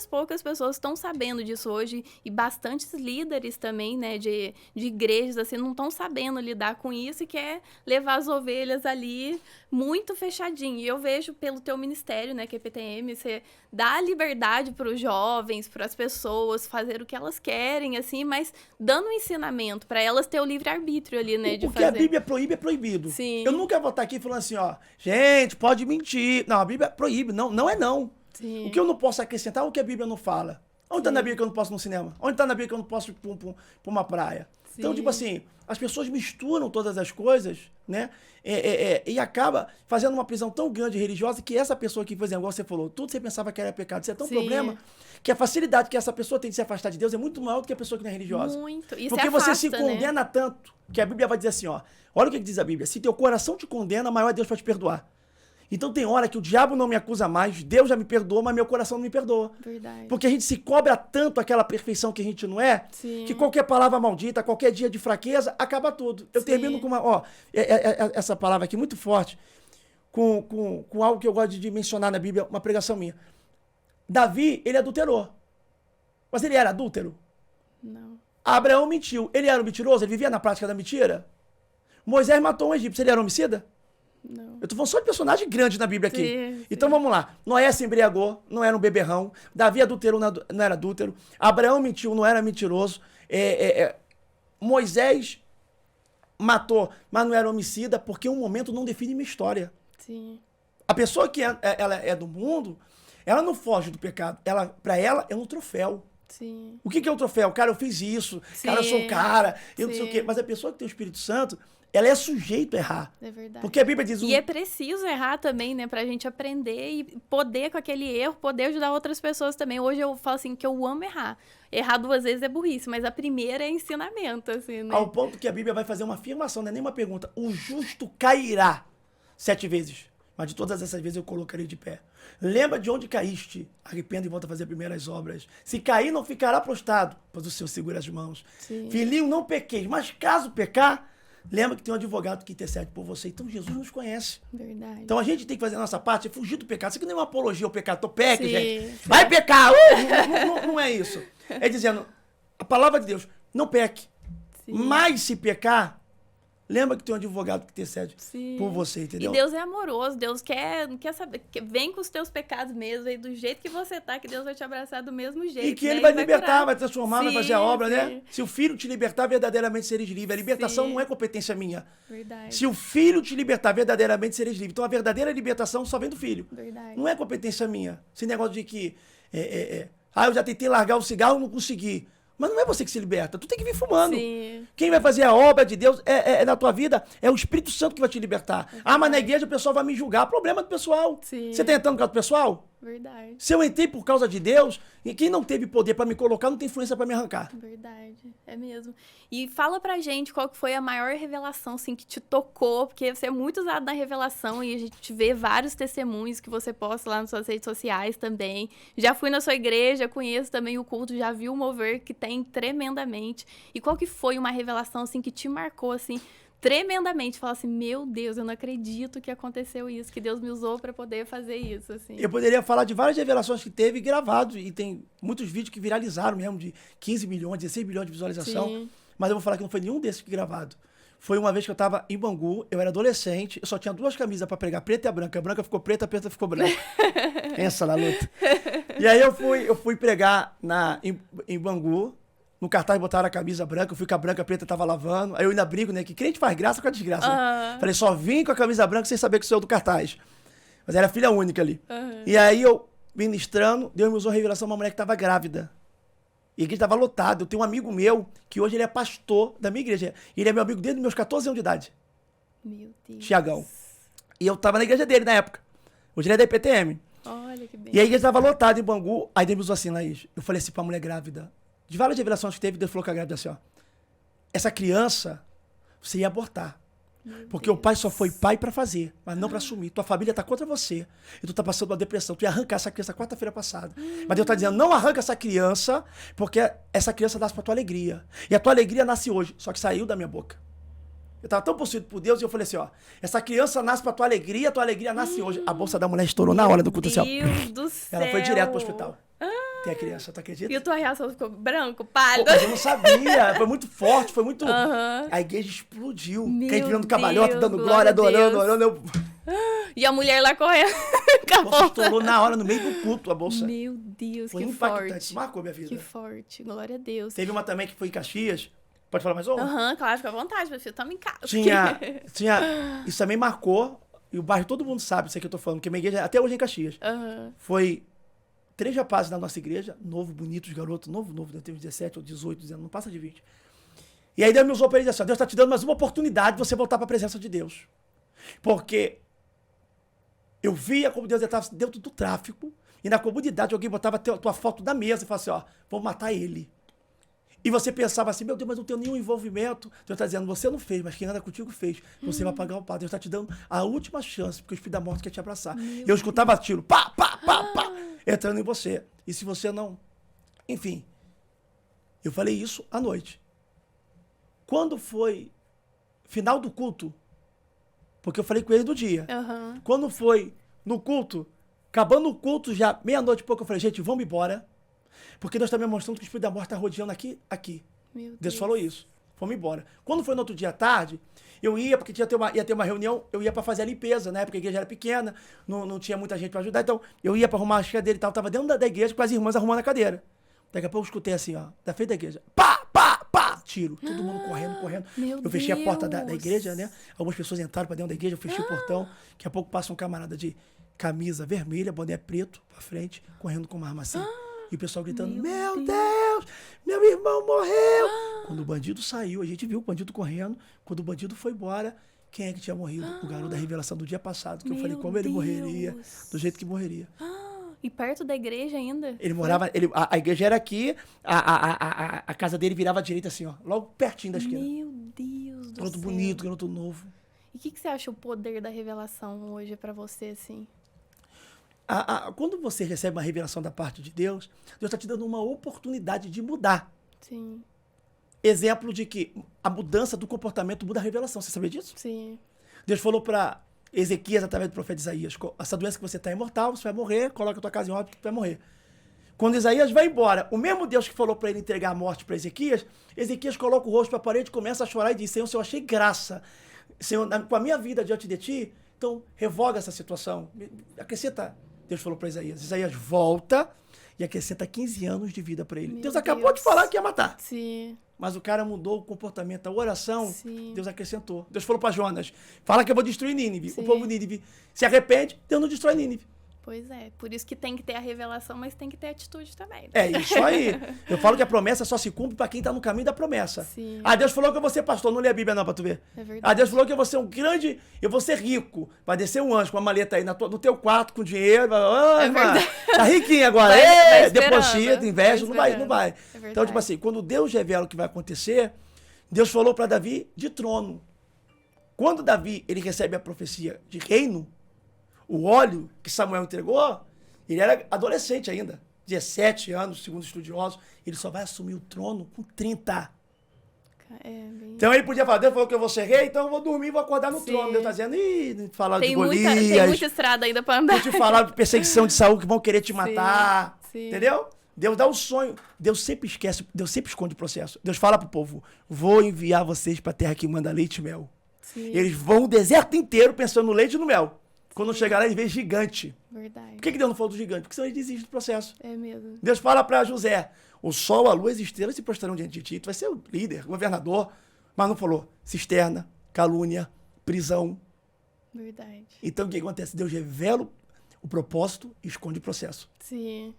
poucas pessoas estão sabendo disso hoje, e bastantes líderes também, né, de igrejas, assim, não estão sabendo lidar com isso e quer levar as ovelhas ali muito fechadinho. E eu vejo pelo teu ministério, né, que é PTM, você dá liberdade para os jovens, para as pessoas fazer o que elas querem, assim, mas dando um ensinamento para elas ter o livre-arbítrio ali, né, de fazer. O que a Bíblia proíbe é proibido. Sim. Eu nunca vou estar aqui falando assim, ó, gente, pode mentir. Não, a Bíblia proíbe, não é não. Sim. O que eu não posso acrescentar é o que a Bíblia não fala. Onde está na Bíblia que eu não posso ir no cinema? Onde está na Bíblia que eu não posso ir para uma praia? Sim. Então, tipo assim, as pessoas misturam todas as coisas, né? E acaba fazendo uma prisão tão grande religiosa que essa pessoa que, por exemplo, igual você falou, tudo você pensava que era pecado. Isso é tão problema que a facilidade que essa pessoa tem de se afastar de Deus é muito maior do que a pessoa que não é religiosa. Muito. E porque você se condena tanto que a Bíblia vai dizer assim, ó, olha o que diz a Bíblia, se teu coração te condena, maior é Deus para te perdoar. Então tem hora que o diabo não me acusa mais, Deus já me perdoa, mas meu coração não me perdoa. Verdade. Porque a gente se cobra tanto aquela perfeição que a gente não é, que qualquer palavra maldita, qualquer dia de fraqueza, acaba tudo. Eu termino com essa palavra aqui muito forte, com algo que eu gosto de mencionar na Bíblia, uma pregação minha. Davi, ele adulterou. Mas ele era adúltero? Não. Abraão mentiu. Ele era um mentiroso? Ele vivia na prática da mentira? Moisés matou um egípcio. Ele era homicida? Não. Eu tô falando só de personagem grande na Bíblia aqui. Sim, então vamos lá. Noé se embriagou, não era um beberrão. Davi adulterou, não era adúltero. Abraão mentiu, não era mentiroso. Moisés matou, mas não era homicida, porque um momento não define minha história. Sim. A pessoa que ela é do mundo, ela não foge do pecado. Pra ela é um troféu. Sim. O que é um troféu? Cara, eu fiz isso. Sim. Cara, eu sou o cara. Eu não sei o Sim. quê. Mas a pessoa que tem o Espírito Santo, ela é sujeito a errar. É verdade. Porque a Bíblia diz... E é preciso errar também, né? Pra gente aprender e poder, com aquele erro, poder ajudar outras pessoas também. Hoje eu falo assim, que eu amo errar. Errar 2 vezes é burrice, mas a primeira é ensinamento, assim, né? Ao ponto que a Bíblia vai fazer uma afirmação, não é nem uma pergunta. O justo cairá 7 vezes. Mas de todas essas vezes eu colocarei de pé. Lembra de onde caíste, arrependa e volta a fazer primeiras obras. Se cair, não ficará prostrado, pois o Senhor segura as mãos. Sim. Filhinho, não pequeis, mas caso pecar, lembra que tem um advogado que intercede por você. Então Jesus nos conhece. Verdade. Então a gente tem que fazer a nossa parte, é fugir do pecado. Isso aqui não é uma apologia ao pecado. Então peque, Sim, gente. sim. Vai pecar! Não é isso. É dizendo, a palavra de Deus, não peque. Sim. Mas se pecar, lembra que tem um advogado que intercede Sim. por você, entendeu? E Deus é amoroso, Deus quer saber, vem com os teus pecados mesmo, aí do jeito que você tá, que Deus vai te abraçar do mesmo jeito. E que né? ele vai E libertar, curar. vai transformar, vai Sim, fazer a obra, sim. né? Se o filho te libertar, verdadeiramente sereis livre. A libertação Sim. não é competência minha. Verdade. Se o filho te libertar, verdadeiramente sereis livre. Então a verdadeira libertação só vem do filho. Verdade. Não é competência minha. Esse negócio de que... eu já tentei largar o cigarro, não consegui. Mas não é você que se liberta. Tu tem que vir fumando. Sim. Quem vai fazer a obra de Deus na tua vida é o Espírito Santo que vai te libertar. Mas na igreja o pessoal vai me julgar. Problema do pessoal. Sim. Você tá entrando por causa do pessoal? Verdade. Se eu entrei por causa de Deus, e quem não teve poder pra me colocar, não tem influência pra me arrancar. Verdade, é mesmo. E fala pra gente qual que foi a maior revelação, assim, que te tocou, porque você é muito usado na revelação e a gente vê vários testemunhos que você posta lá nas suas redes sociais também. Já fui na sua igreja, conheço também o culto, já vi o mover que tem tremendamente. E qual que foi uma revelação, assim, que te marcou, assim, tremendamente? Fala assim, meu Deus, eu não acredito que aconteceu isso, que Deus me usou pra poder fazer isso, assim. Eu poderia falar de várias revelações que teve gravados, e tem muitos vídeos que viralizaram mesmo, de 15 milhões, 16 milhões de visualização. Sim. Mas eu vou falar que não foi nenhum desses que gravado. Foi uma vez que eu tava em Bangu, eu era adolescente, eu só tinha 2 camisas pra pregar, preta e a branca. A branca ficou preta, a preta ficou branca. Pensa na luta. E aí eu fui pregar em Bangu, no cartaz botaram a camisa branca, eu fui com a branca, a preta tava lavando. Aí eu ainda brigo, né? Que crente faz graça com a desgraça. Né? Falei, só vim com a camisa branca sem saber que sou eu do cartaz. Mas era filha única ali. E aí eu, ministrando, Deus me usou a revelação de uma mulher que tava grávida. E a igreja estava lotada. Eu tenho um amigo meu, que hoje ele é pastor da minha igreja. Ele é meu amigo desde meus 14 anos de idade. Meu Deus. Tiagão. E eu tava na igreja dele na época. Hoje ele é da IPTM. Olha que bem. E a igreja estava lotada em Bangu. Aí Deus me usou assim, Laís. Eu falei assim pra mulher grávida. De várias revelações que teve, Deus falou com a grávida assim, ó. Essa criança, você ia abortar. Porque o pai só foi pai pra fazer, mas não pra assumir. Tua família tá contra você. E tu tá passando uma depressão. Tu ia arrancar essa criança quarta-feira passada. Mas Deus tá dizendo, não arranca essa criança, porque essa criança nasce pra tua alegria. E a tua alegria nasce hoje. Só que saiu da minha boca. Eu tava tão possuído por Deus e eu falei assim, ó. Essa criança nasce pra tua alegria nasce hoje. A bolsa da mulher estourou na hora do culto assim, ó. Meu Deus do céu. Ela foi direto pro hospital. Tem a criança, tu acredita? E a tua reação ficou branco, Pô, pálido? mas eu não sabia. Foi muito forte, foi muito... Aham. A igreja explodiu. Meu Quem virando cabalhota, Deus, dando glória glória, a adorando, Deus. orando. E a mulher lá correndo. A bolsa estourou na hora, no meio do culto, a bolsa. Meu Deus, Foi que impactante, forte. isso marcou minha vida. Que forte, glória a Deus. Teve uma também que foi em Caxias. Pode falar mais uma? Aham, claro, fica à vontade, meu filho, tamo em casa. Tinha... Isso também marcou, e o bairro todo mundo sabe isso aí que eu tô falando, porque minha igreja até hoje é em Caxias. Aham. Foi 3 rapazes na nossa igreja, novo, bonitos, garoto, novo, deve ter uns 17 ou 18, 19, não passa de 20. E aí Deus me usou para ele dizer assim, Deus tá te dando mais uma oportunidade de você voltar para a presença de Deus. Porque eu via como Deus estava dentro do tráfico, e na comunidade alguém botava a tua foto na mesa e falava assim, ó, vou matar ele. E você pensava assim, meu Deus, mas não tenho nenhum envolvimento. Deus está dizendo, você não fez, mas quem anda contigo fez. Você vai pagar o pato. Deus está te dando a última chance, porque o Espírito da Morte quer te abraçar. Eu escutava tiro, pá, pá, pá, pá, entrando em você. E se você não... Enfim, eu falei isso à noite. Quando foi final do culto, porque eu falei com ele do dia. Aham. Quando foi no culto, Acabando o culto já, meia-noite e pouco, eu falei, gente, vamos embora. Porque Deus está me mostrando que o Espírito da Morte está rodeando aqui. Meu Deus falou isso. Vamos embora. Quando foi no outro dia à tarde, eu ia, porque ia ter uma reunião, eu ia para fazer a limpeza, né? Porque a igreja era pequena, não tinha muita gente para ajudar. Então, eu ia para arrumar as cadeiras e tal. Eu tava dentro da igreja com as irmãs arrumando a cadeira. Daqui a pouco eu escutei assim, ó, da frente da igreja. Pá, pá, pá, tiro. Todo mundo correndo. Eu fechei a porta da igreja, né? Algumas pessoas entraram para dentro da igreja, eu fechei o portão. Daqui a pouco passa um camarada de camisa vermelha, boné preto, pra frente, correndo com uma arma assim. E o pessoal gritando, meu Deus, meu irmão morreu. Quando o bandido saiu, a gente viu o bandido correndo. Quando o bandido foi embora, quem é que tinha morrido? O garoto da revelação do dia passado, que eu falei como ele morreria, do jeito que morreria. E perto da igreja ainda? Ele morava, a igreja era aqui, a casa dele virava à direita assim, ó, logo pertinho da esquina. Meu Deus do Garoto céu. bonito, garoto novo. E o que você acha o poder da revelação hoje pra você, assim? Quando você recebe uma revelação da parte de Deus, Deus está te dando uma oportunidade de mudar. Sim. Exemplo de que a mudança do comportamento muda a revelação. Você sabia disso? Sim. Deus falou para Ezequias, através do profeta Isaías, essa doença que você está é mortal, você vai morrer, coloca a tua casa em ordem, tu vai morrer. Quando Isaías vai embora, o mesmo Deus que falou para ele entregar a morte para Ezequias, Ezequias coloca o rosto para a parede, começa a chorar e diz, Senhor, eu achei graça, Senhor, com a minha vida diante de ti, então revoga essa situação, acrescenta. Deus falou para Isaías, Isaías volta e acrescenta 15 anos de vida para ele. Deus acabou de falar que ia matar. Sim. Mas o cara mudou o comportamento, a oração, Sim. Deus acrescentou. Deus falou para Jonas, fala que eu vou destruir Nínive. Sim. O povo de Nínive se arrepende, Deus não destrói Nínive. Pois é, por isso que tem que ter a revelação, mas tem que ter atitude também. Né? É isso aí. Eu falo que a promessa só se cumpre para quem está no caminho da promessa. Sim. Deus falou que eu vou ser pastor, não lê a Bíblia não para tu ver. É verdade. Deus falou que eu vou ser um grande, eu vou ser rico. Vai descer um anjo com uma maleta aí no teu quarto com dinheiro. Vai, verdade. tá riquinho agora. Vai Deposita, investe, não vai. É Então, tipo assim, quando Deus revela o que vai acontecer, Deus falou para Davi de trono. Quando Davi ele recebe a profecia de reino, o óleo que Samuel entregou, ele era adolescente ainda, 17 anos, segundo estudiosos, ele só vai assumir o trono com 30. Então ele podia falar, Deus falou que eu vou ser rei, então eu vou dormir e vou acordar no trono. Deus está dizendo, falar de Golias. Tem muita estrada ainda para andar. Vou te falar de perseguição de Saul que vão querer te matar. Sim. Entendeu? Deus dá um sonho. Deus sempre esquece, Deus sempre esconde o processo. Deus fala pro povo, vou enviar vocês para a terra que manda leite e mel. Sim. Eles vão o deserto inteiro pensando no leite e no mel. Quando chegar lá, eles veem gigante. Verdade. Por que Deus não falou do gigante? Porque senão eles desistem do processo. É mesmo. Deus fala para José, o sol, a lua e as estrelas se prostrarão diante de ti. Tu vai ser o líder, governador. Mas não falou cisterna, calúnia, prisão. Verdade. Então o que acontece? Deus revela o propósito e esconde o processo. Sim.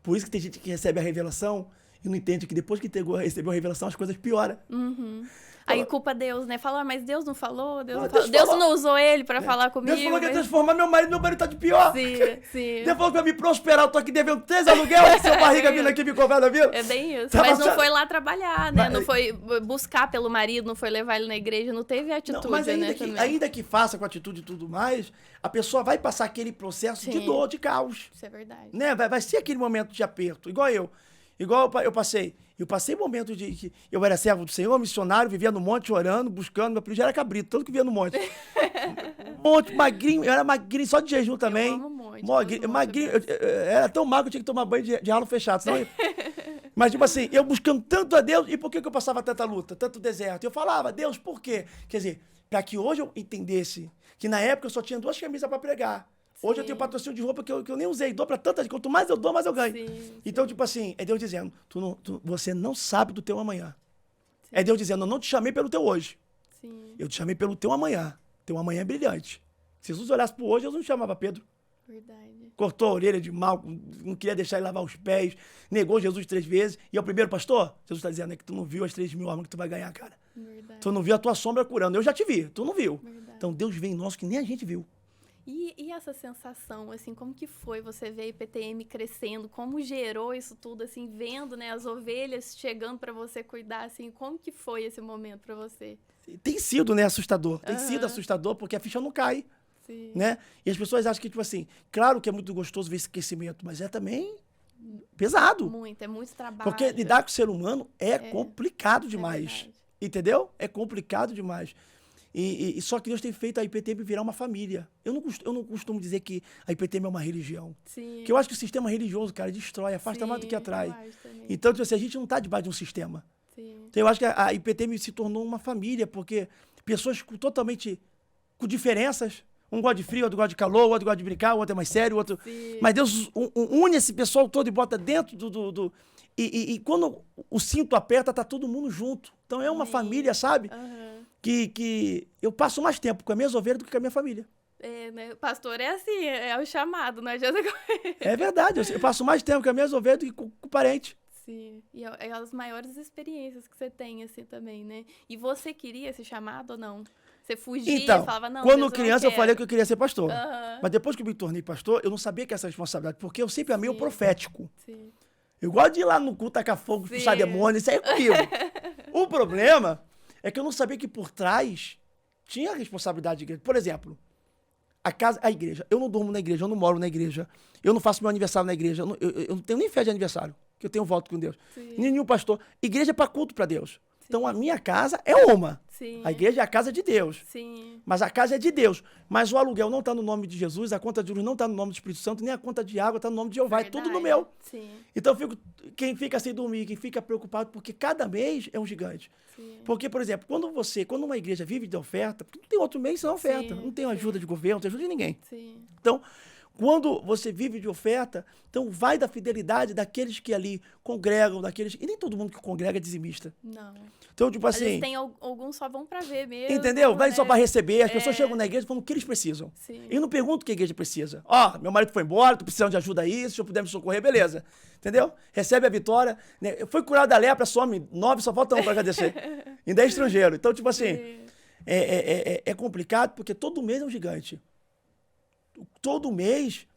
Por isso que tem gente que recebe a revelação e não entende que depois que recebeu a revelação as coisas pioram. Uhum. Aí culpa Deus, né? Fala, mas Deus não falou? Deus falou. não usou ele pra falar comigo? Deus falou que ia transformar meu marido tá de pior. Sim. Deus falou que ia me prosperar, eu tô aqui devendo 3 aluguéis, seu barriga vindo aqui me cobrar da vida. É bem isso. Tá Mas não passando. foi lá trabalhar, né? Não foi buscar pelo marido, não foi levar ele na igreja, não teve atitude, Não, mas né? ainda que faça com atitude e tudo mais, a pessoa vai passar aquele processo de dor, de caos. Isso é verdade. Né? Vai ser aquele momento de aperto, igual eu. Igual eu passei. Eu passei momentos de que eu era servo do Senhor, missionário, vivia no monte orando, buscando. Meu filho já era cabrito, todo que vivia no monte. Magrinho, eu era magrinho, só de jejum também. Eu amo muito. Magrinho, eu era tão magro que eu tinha que tomar banho de ralo fechado. Senão Mas, tipo assim, eu buscando tanto a Deus, e por que eu passava tanta luta, tanto deserto? Eu falava, Deus, por quê? Quer dizer, para que hoje eu entendesse que na época eu só tinha 2 camisas para pregar. Hoje eu tenho patrocínio de roupa que eu nem usei. Dou pra tanta gente. Quanto mais eu dou, mais eu ganho. Sim. Então, tipo assim, é Deus dizendo, você não sabe do teu amanhã. Sim. É Deus dizendo, eu não te chamei pelo teu hoje. Sim. Eu te chamei pelo teu amanhã. Teu amanhã é brilhante. Se Jesus olhasse pro hoje, Jesus não chamava Pedro. Verdade. Cortou a orelha de mal, não queria deixar ele lavar os pés, negou Jesus 3 vezes. E é o primeiro pastor? Jesus está dizendo, é que tu não viu as 3.000 almas que tu vai ganhar, cara. Verdade. Tu não viu a tua sombra curando. Eu já te vi, tu não viu. Verdade. Então Deus vem em nós que nem a gente viu. E essa sensação, assim, como que foi você ver a IPTM crescendo? Como gerou isso tudo, assim, vendo, né, as ovelhas chegando para você cuidar, assim, como que foi esse momento para você? Tem sido, né, assustador. Tem sido assustador porque a ficha não cai. Sim. Né? E as pessoas acham que, tipo assim, claro que é muito gostoso ver esse crescimento, mas é também pesado. É muito trabalho. Porque lidar com o ser humano é complicado demais. Verdade. Entendeu? É complicado demais. E só que Deus tem feito a IPTM virar uma família. Eu não costumo dizer que a IPTM é uma religião. Sim. Porque eu acho que o sistema religioso, cara, destrói, afasta mais do que atrai. Eu acho também. Então, tipo assim, a gente não está debaixo de um sistema. Sim. Então, eu acho que a IPTM se tornou uma família, porque pessoas totalmente com diferenças. Um gosta de frio, outro gosta de calor, outro gosta de brincar, o outro é mais sério, o outro... Sim. Mas Deus une esse pessoal todo e bota dentro E quando o cinto aperta, tá todo mundo junto. Então é uma Amém. família, sabe? Aham. Que eu passo mais tempo com as minhas ovelhas do que com a minha família. É, né? Pastor é assim, é o chamado, não adianta correr. É verdade, eu passo mais tempo com as minhas ovelhas do que com o parente. Sim, e é as maiores experiências que você tem, assim, também, né? E você queria esse chamado ou não? Você fugia Então, e falava, não, quando Deus, criança eu eu não falei quero. que eu queria ser pastor. Aham. Mas depois que eu me tornei pastor, eu não sabia que essa responsabilidade, porque eu sempre amei o Sim. profético. Sim. Eu gosto de ir lá no culto, tacar fogo, Sim. expulsar demônio, isso aí é comigo. O problema é que eu não sabia que por trás tinha a responsabilidade de igreja. Por exemplo, a igreja. Eu não durmo na igreja, eu não moro na igreja, eu não faço meu aniversário na igreja, eu não tenho nem fé de aniversário, que eu tenho voto com Deus. Sim. Nenhum pastor. Igreja é para culto para Deus. Então a minha casa é uma. Sim. A igreja é a casa de Deus. Sim. Mas a casa é de Deus. Mas o aluguel não está no nome de Jesus, a conta de juros não está no nome do Espírito Santo, nem a conta de água está no nome de Jeová. É tudo no meu. Sim. Então, quem fica sem dormir, quem fica preocupado, porque cada mês é um gigante. Sim. Porque, por exemplo, quando uma igreja vive de oferta, porque não tem outro mês sem oferta, Sim, não tem ajuda sim. de governo, não tem ajuda de ninguém. Sim. Então, quando você vive de oferta, então vai da fidelidade daqueles que ali congregam, daqueles... E nem todo mundo que congrega é dizimista. Não. Então, tipo Às vezes assim... tem alguns só vão pra ver mesmo. Entendeu? Vai né? só para receber. As pessoas chegam na igreja e falam o que eles precisam. Sim. Eu não pergunto o que a igreja precisa. Ó, meu marido foi embora, tô precisando de ajuda aí, se eu puder me socorrer, beleza. Entendeu? Recebe a vitória. Né? Foi curado da lepra, some 9, só falta 1 para agradecer. Ainda é estrangeiro. Então, tipo assim, Sim. é complicado porque todo mês é um gigante. Todo mês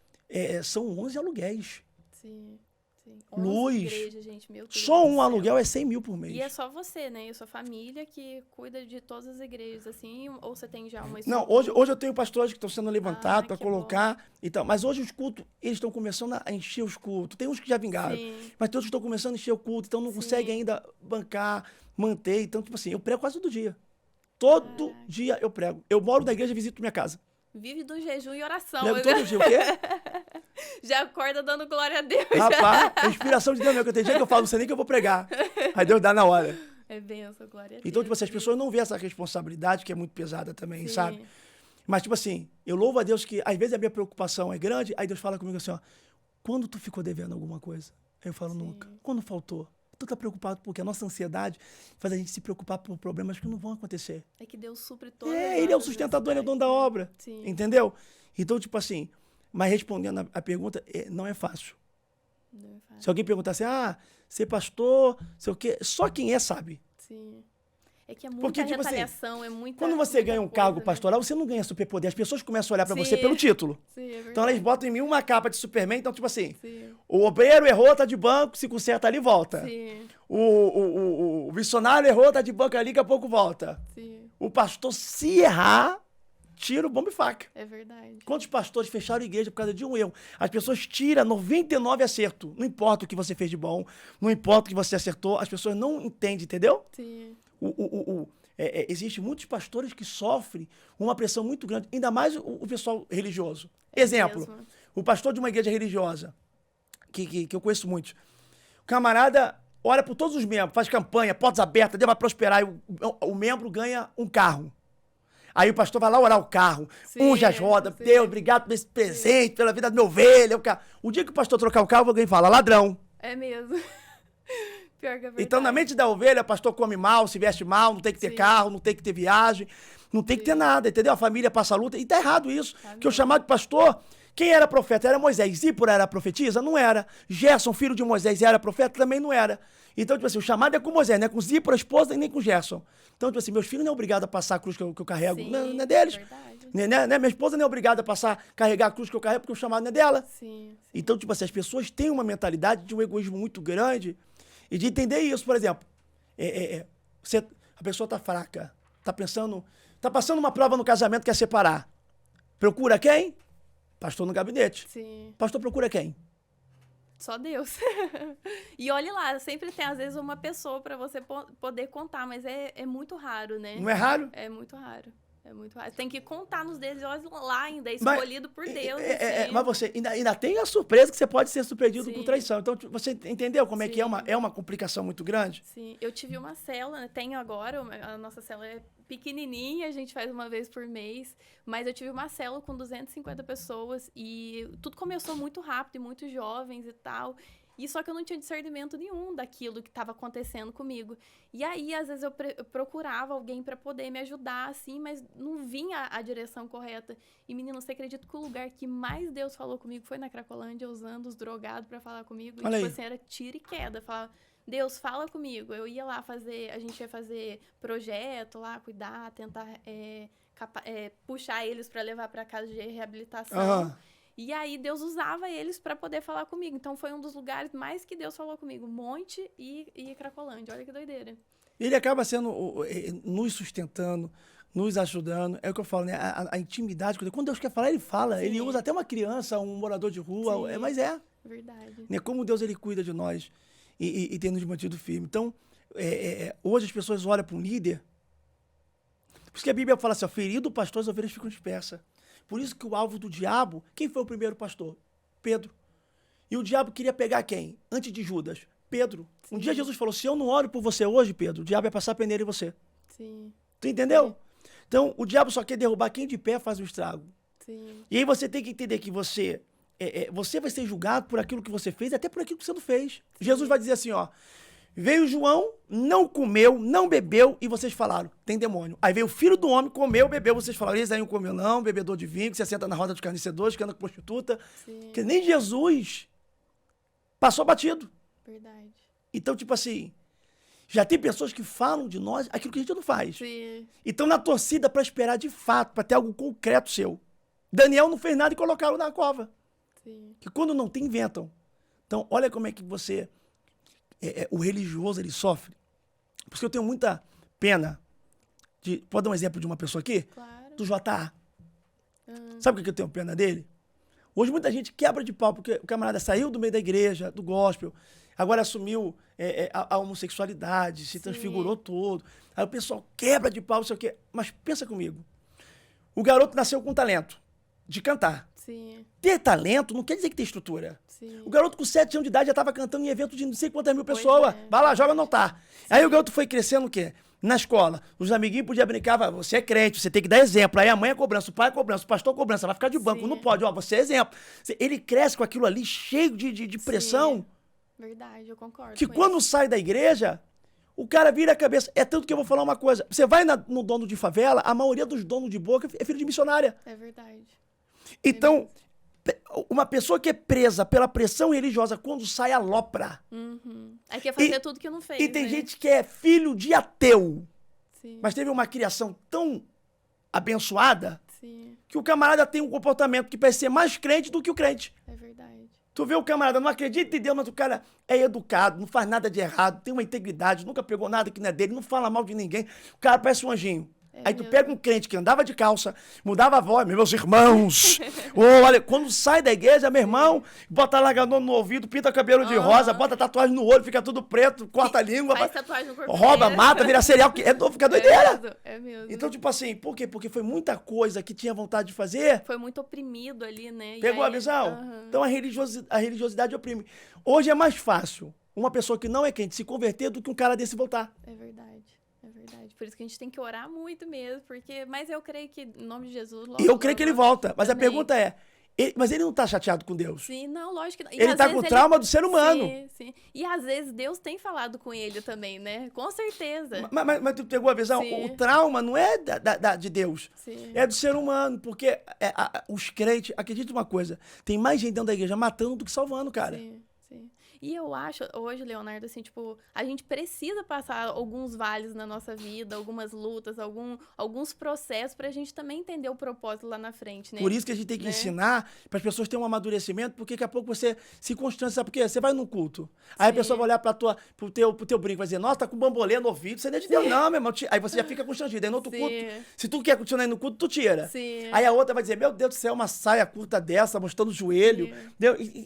são 11 aluguéis. Sim. Sim. Luz. 11 igrejas, gente, meu Deus Só do um céu. aluguel é 100 mil por mês. E é só você, né? E a sua família que cuida de todas as igrejas, assim? Ou você tem já uma Não, estrutura? hoje eu tenho pastores que estão sendo levantados para que colocar. Então, mas hoje os cultos, eles estão começando a encher os cultos. Tem uns que já vingaram, Sim. mas tem outros que estão começando a encher o culto, então não Sim. conseguem ainda bancar, manter. Então, tipo assim, eu prego quase todo dia. Todo Caraca. dia eu prego. Eu moro na igreja e visito minha casa. Vive do jejum e oração. Prego todo dia. O quê? Já acorda dando glória a Deus. Rapaz, a inspiração de Deus mesmo. Que tem dia que eu falo, não sei nem que eu vou pregar. Aí Deus dá na hora. É benção, glória a Deus. Então, tipo assim, as pessoas não veem essa responsabilidade, que é muito pesada também, Sim. sabe? Mas, tipo assim, eu louvo a Deus que, às vezes, a minha preocupação é grande, aí Deus fala comigo assim, ó, quando tu ficou devendo alguma coisa? Aí eu falo, Sim. nunca. Quando faltou? Tu tá preocupado porque a nossa ansiedade faz a gente se preocupar por problemas que não vão acontecer. É que Deus supre todas as Ele é o nossas sustentador, ele é o dono da necessidades, obra. né? Sim. Entendeu? Então, tipo assim, mas respondendo a pergunta, não é fácil. Não é fácil. Se alguém perguntar assim, ser pastor, sei o quê, só quem é sabe. Sim. É que é muita Porque, tipo assim, retaliação, é muita Quando você muita ganha um coisa, cargo né? pastoral, você não ganha superpoder. As pessoas começam a olhar pra você Sim. pelo título. Sim, é verdade. Então elas botam em mim uma capa de Superman, então tipo assim, Sim. o obreiro errou, tá de banco, se conserta ali, volta. Sim, O missionário errou, tá de banco ali, daqui a pouco volta. sim. O pastor, se errar, tira o bomba e faca. É verdade. Quantos pastores fecharam a igreja por causa de um erro? As pessoas tiram 99 acerto. Não importa o que você fez de bom, não importa o que você acertou, as pessoas não entendem, entendeu? Sim. Existem muitos pastores que sofrem uma pressão muito grande, ainda mais o pessoal religioso. Exemplo, mesmo. o pastor de uma igreja religiosa, que eu conheço muito, o camarada ora por todos os membros, faz campanha, portas abertas, Deus vai prosperar, e o membro ganha um carro. Aí o pastor vai lá orar o carro, Sim, unge as rodas, sim. Deus, obrigado por esse presente, pela vida do meu ovelha. O dia que o pastor trocar o carro, alguém fala, ladrão. É mesmo. Pior que é verdade. Então, na mente da ovelha, o pastor come mal, se veste mal, não tem que ter Sim. carro, não tem que ter viagem, não tem que ter nada, entendeu? A família passa luta. E tá errado isso. Tá Porque o mesmo. chamado de pastor, quem era profeta? Era Moisés. Zípora era profetisa? Não era. Gerson, filho de Moisés, era profeta? Também não era. Então, tipo assim, o chamado é com Moisés, não é com Zípora, a esposa, e nem com Gerson. Então, tipo assim, meus filhos não é obrigado a passar a cruz que eu carrego. Sim, Não é deles. verdade. Né? Minha esposa não é obrigada a carregar a cruz que eu carrego, porque o chamado não é dela. Sim. Então, tipo assim, as pessoas têm uma mentalidade de um egoísmo muito grande e de entender isso. Por exemplo, a pessoa tá fraca, tá passando uma prova no casamento, quer separar. Procura quem? Pastor no gabinete. Sim. Pastor procura quem? Só Deus. E olhe lá, sempre tem, às vezes, uma pessoa pra você poder contar, mas é muito raro, né? Não é raro? É muito raro. É muito raro. Tem que contar nos dedos lá ainda, é escolhido por Deus. Mas você ainda tem a surpresa que você pode ser surpreendido por traição. Então, você entendeu como é que é uma complicação muito grande? Sim, eu tive uma célula, né? Tenho agora, a nossa célula é pequenininha, a gente faz uma vez por mês, mas eu tive uma célula com 250 pessoas e tudo começou muito rápido e muito jovens e tal. E só que eu não tinha discernimento nenhum daquilo que estava acontecendo comigo. E aí, às vezes, eu procurava alguém para poder me ajudar, assim, mas não vinha a direção correta. E, menino, você acredita que o lugar que mais Deus falou comigo foi na Cracolândia, usando os drogados para falar comigo? Olha e, tipo aí. assim, era tiro e queda. Falava, Deus, fala comigo. Eu ia lá a gente ia fazer projeto lá, cuidar, tentar puxar eles para levar para casa de reabilitação. Uhum. E aí, Deus usava eles para poder falar comigo. Então, foi um dos lugares mais que Deus falou comigo. Monte e Cracolândia. Olha que doideira. Ele acaba nos sustentando, nos ajudando. É o que eu falo, né? A intimidade. Quando Deus quer falar, ele fala. Sim. Ele usa até uma criança, um morador de rua. Mas é. Verdade. Né? Como Deus, ele cuida de nós e tem nos mantido firme. Então, hoje as pessoas olham para um líder. Por isso que a Bíblia fala assim, ó, ferido o pastor, as ovelhas ficam dispersas. Por isso que o alvo do diabo, quem foi o primeiro pastor? Pedro. E o diabo queria pegar quem? Antes de Judas? Pedro. Sim. Um dia Jesus falou, se eu não oro por você hoje, Pedro, o diabo vai passar a peneira em você. Sim. Tu entendeu? Sim. Então, o diabo só quer derrubar quem de pé faz o estrago. Sim. E aí você tem que entender que você vai ser julgado por aquilo que você fez, até por aquilo que você não fez. Sim. Jesus vai dizer assim, ó, veio João, não comeu, não bebeu, e vocês falaram, tem demônio. Aí veio o filho do homem, comeu, bebeu, vocês falaram, eles aí não comeu não, bebedor de vinho, que você senta na roda dos carnecedores, que anda com prostituta. Sim. Que nem Jesus passou batido. Verdade. Então, tipo assim, já tem pessoas que falam de nós aquilo que a gente não faz. Sim. E estão na torcida para esperar de fato, para ter algo concreto seu. Daniel não fez nada e colocaram na cova. Sim. Que quando não tem, inventam. Então, olha como é que você... o religioso, ele sofre. Por isso que eu tenho muita pena de... Pode dar um exemplo de uma pessoa aqui? Claro. Do JA. Sabe o que eu tenho pena dele? Hoje muita gente quebra de pau, porque o camarada saiu do meio da igreja, do gospel, agora assumiu a homossexualidade, se transfigurou todo. Aí o pessoal quebra de pau, não sei o quê. Mas pensa comigo. O garoto nasceu com talento de cantar. Sim. Ter talento não quer dizer que tem estrutura. Sim. O garoto com 7 anos de idade já estava cantando em evento de não sei quantas mil pessoas. Vai lá, joga, não tá. Sim. Aí o garoto foi crescendo o quê? Na escola. Os amiguinhos podiam brincar, você é crente, você tem que dar exemplo. Aí a mãe é cobrança, o pai é cobrança, o pastor é cobrança, vai ficar de banco. Sim. Não pode, você é exemplo. Ele cresce com aquilo ali cheio de pressão. Sim. Verdade, eu concordo. Que quando sai da igreja, o cara vira a cabeça. É tanto que eu vou falar uma coisa. Você vai no dono de favela, a maioria dos donos de boca é filho de missionária. É verdade. Então, uma pessoa que é presa pela pressão religiosa, quando sai, alopra. Aí quer fazer tudo que não fez. E tem gente que é filho de ateu. Sim. Mas teve uma criação tão abençoada. Sim. Que o camarada tem um comportamento que parece ser mais crente do que o crente. É verdade. Tu vê o camarada, não acredita em Deus, mas o cara é educado, não faz nada de errado, tem uma integridade, nunca pegou nada que não é dele, não fala mal de ninguém. O cara parece um anjinho. Aí tu pega um crente que andava de calça, mudava a voz, meus irmãos. Olha, quando sai da igreja, meu irmão, bota largador no ouvido, pinta cabelo de rosa, bota tatuagem no olho, fica tudo preto, corta a língua. Faz tatuagem no corpo. Rouba, mata, vira cereal, fica doideira. É mesmo. Então, tipo assim, por quê? Porque foi muita coisa que tinha vontade de fazer. Foi muito oprimido ali, né? Pegou a visão? Então a religiosidade oprime. Hoje é mais fácil uma pessoa que não é crente se converter do que um cara desse voltar. É verdade. É verdade. Por isso que a gente tem que orar muito mesmo, mas eu creio que, em nome de Jesus... Eu creio que ele volta, mas também. A pergunta é, mas ele não tá chateado com Deus? Sim, não, lógico que não. Ele tá com o trauma do ser humano. Sim, sim. E às vezes Deus tem falado com ele também, né? Com certeza. Mas tu pegou a visão? Sim. O trauma não é de Deus. Sim. É do ser humano, porque os crentes, acredita uma coisa, tem mais gente dentro da igreja matando do que salvando, cara. Sim, sim. E eu acho, hoje, Leonardo, assim, tipo, a gente precisa passar alguns vales na nossa vida, algumas lutas, alguns processos pra gente também entender o propósito lá na frente, né? Por isso que a gente tem que ensinar para as pessoas terem um amadurecimento, porque daqui a pouco você se constrange, sabe por quê? Você vai num culto, aí a pessoa vai olhar pro teu brinco e vai dizer, nossa, tá com bambolê no ouvido, você não é de Deus não, meu irmão. Aí você já fica constrangido, aí no outro culto, se tu quer continuar aí no culto, tu tira. Sim. Aí a outra vai dizer, meu Deus do céu, uma saia curta dessa, mostrando o joelho.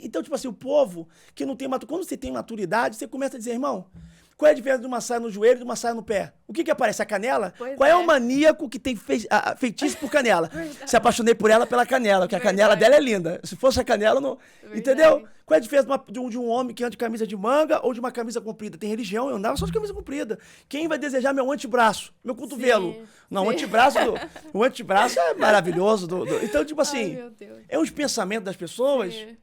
Então, tipo assim, o povo que não tem maturidade, quando você tem maturidade, você começa a dizer, irmão, Qual é a diferença de uma saia no joelho e de uma saia no pé? O que aparece? A canela? Pois Qual é é. o maníaco que tem feitiço por canela? Se apaixonei por ela pela canela, porque a canela dela é linda. Se fosse a canela, não... Entendeu? Qual é a diferença de um homem que anda de camisa de manga ou de uma camisa comprida? Tem religião, eu andava só de camisa comprida. Quem vai desejar meu antebraço? Meu cotovelo? Sim, não, sim. o antebraço é maravilhoso. Então, tipo Ai, assim, meu Deus. é uns pensamentos das pessoas Sim.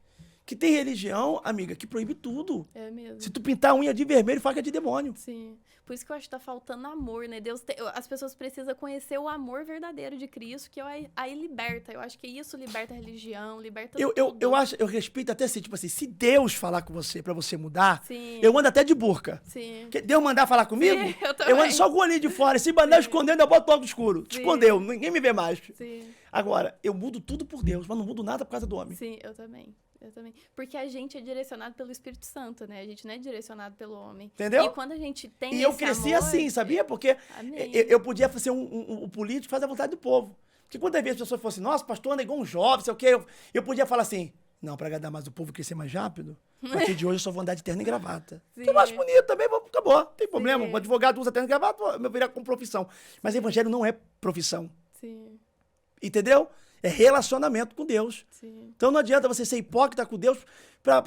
que tem religião, amiga, que proíbe tudo. É mesmo. Se tu pintar a unha de vermelho, fala que é de demônio. Sim. Por isso que eu acho que tá faltando amor, né? As pessoas precisam conhecer o amor verdadeiro de Cristo, que aí liberta. Eu acho que isso liberta a religião, liberta tudo. Eu respeito até assim, tipo assim, se Deus falar com você pra você mudar, Sim. eu ando até de burca. Sim. Que Deus mandar falar comigo, Sim, eu também. ando só com o olhinho de fora. Se mandar escondendo, eu boto óculos escuro. Sim. Escondeu, ninguém me vê mais. Sim. Agora, eu mudo tudo por Deus, mas não mudo nada por causa do homem. Sim, eu também. Eu também. Porque a gente é direcionado pelo Espírito Santo, né? A gente não é direcionado pelo homem. Entendeu? E quando a gente tem E eu esse cresci amor, assim, sabia? Porque Amém. eu podia ser um político que faz a vontade do povo. Porque quantas vezes as pessoas fossem, nossa, pastor anda igual um jovem, sei o quê. Eu podia falar assim, não, para agradar mais o povo e crescer mais rápido, a partir de hoje eu só vou andar de terno e gravata. Sim. Que eu acho bonito também, acabou, não tem problema. Sim. O advogado usa terno e gravata, eu virar como profissão. Mas evangelho não é profissão, Sim, entendeu? É relacionamento com Deus. sim. Então não adianta você ser hipócrita com Deus pra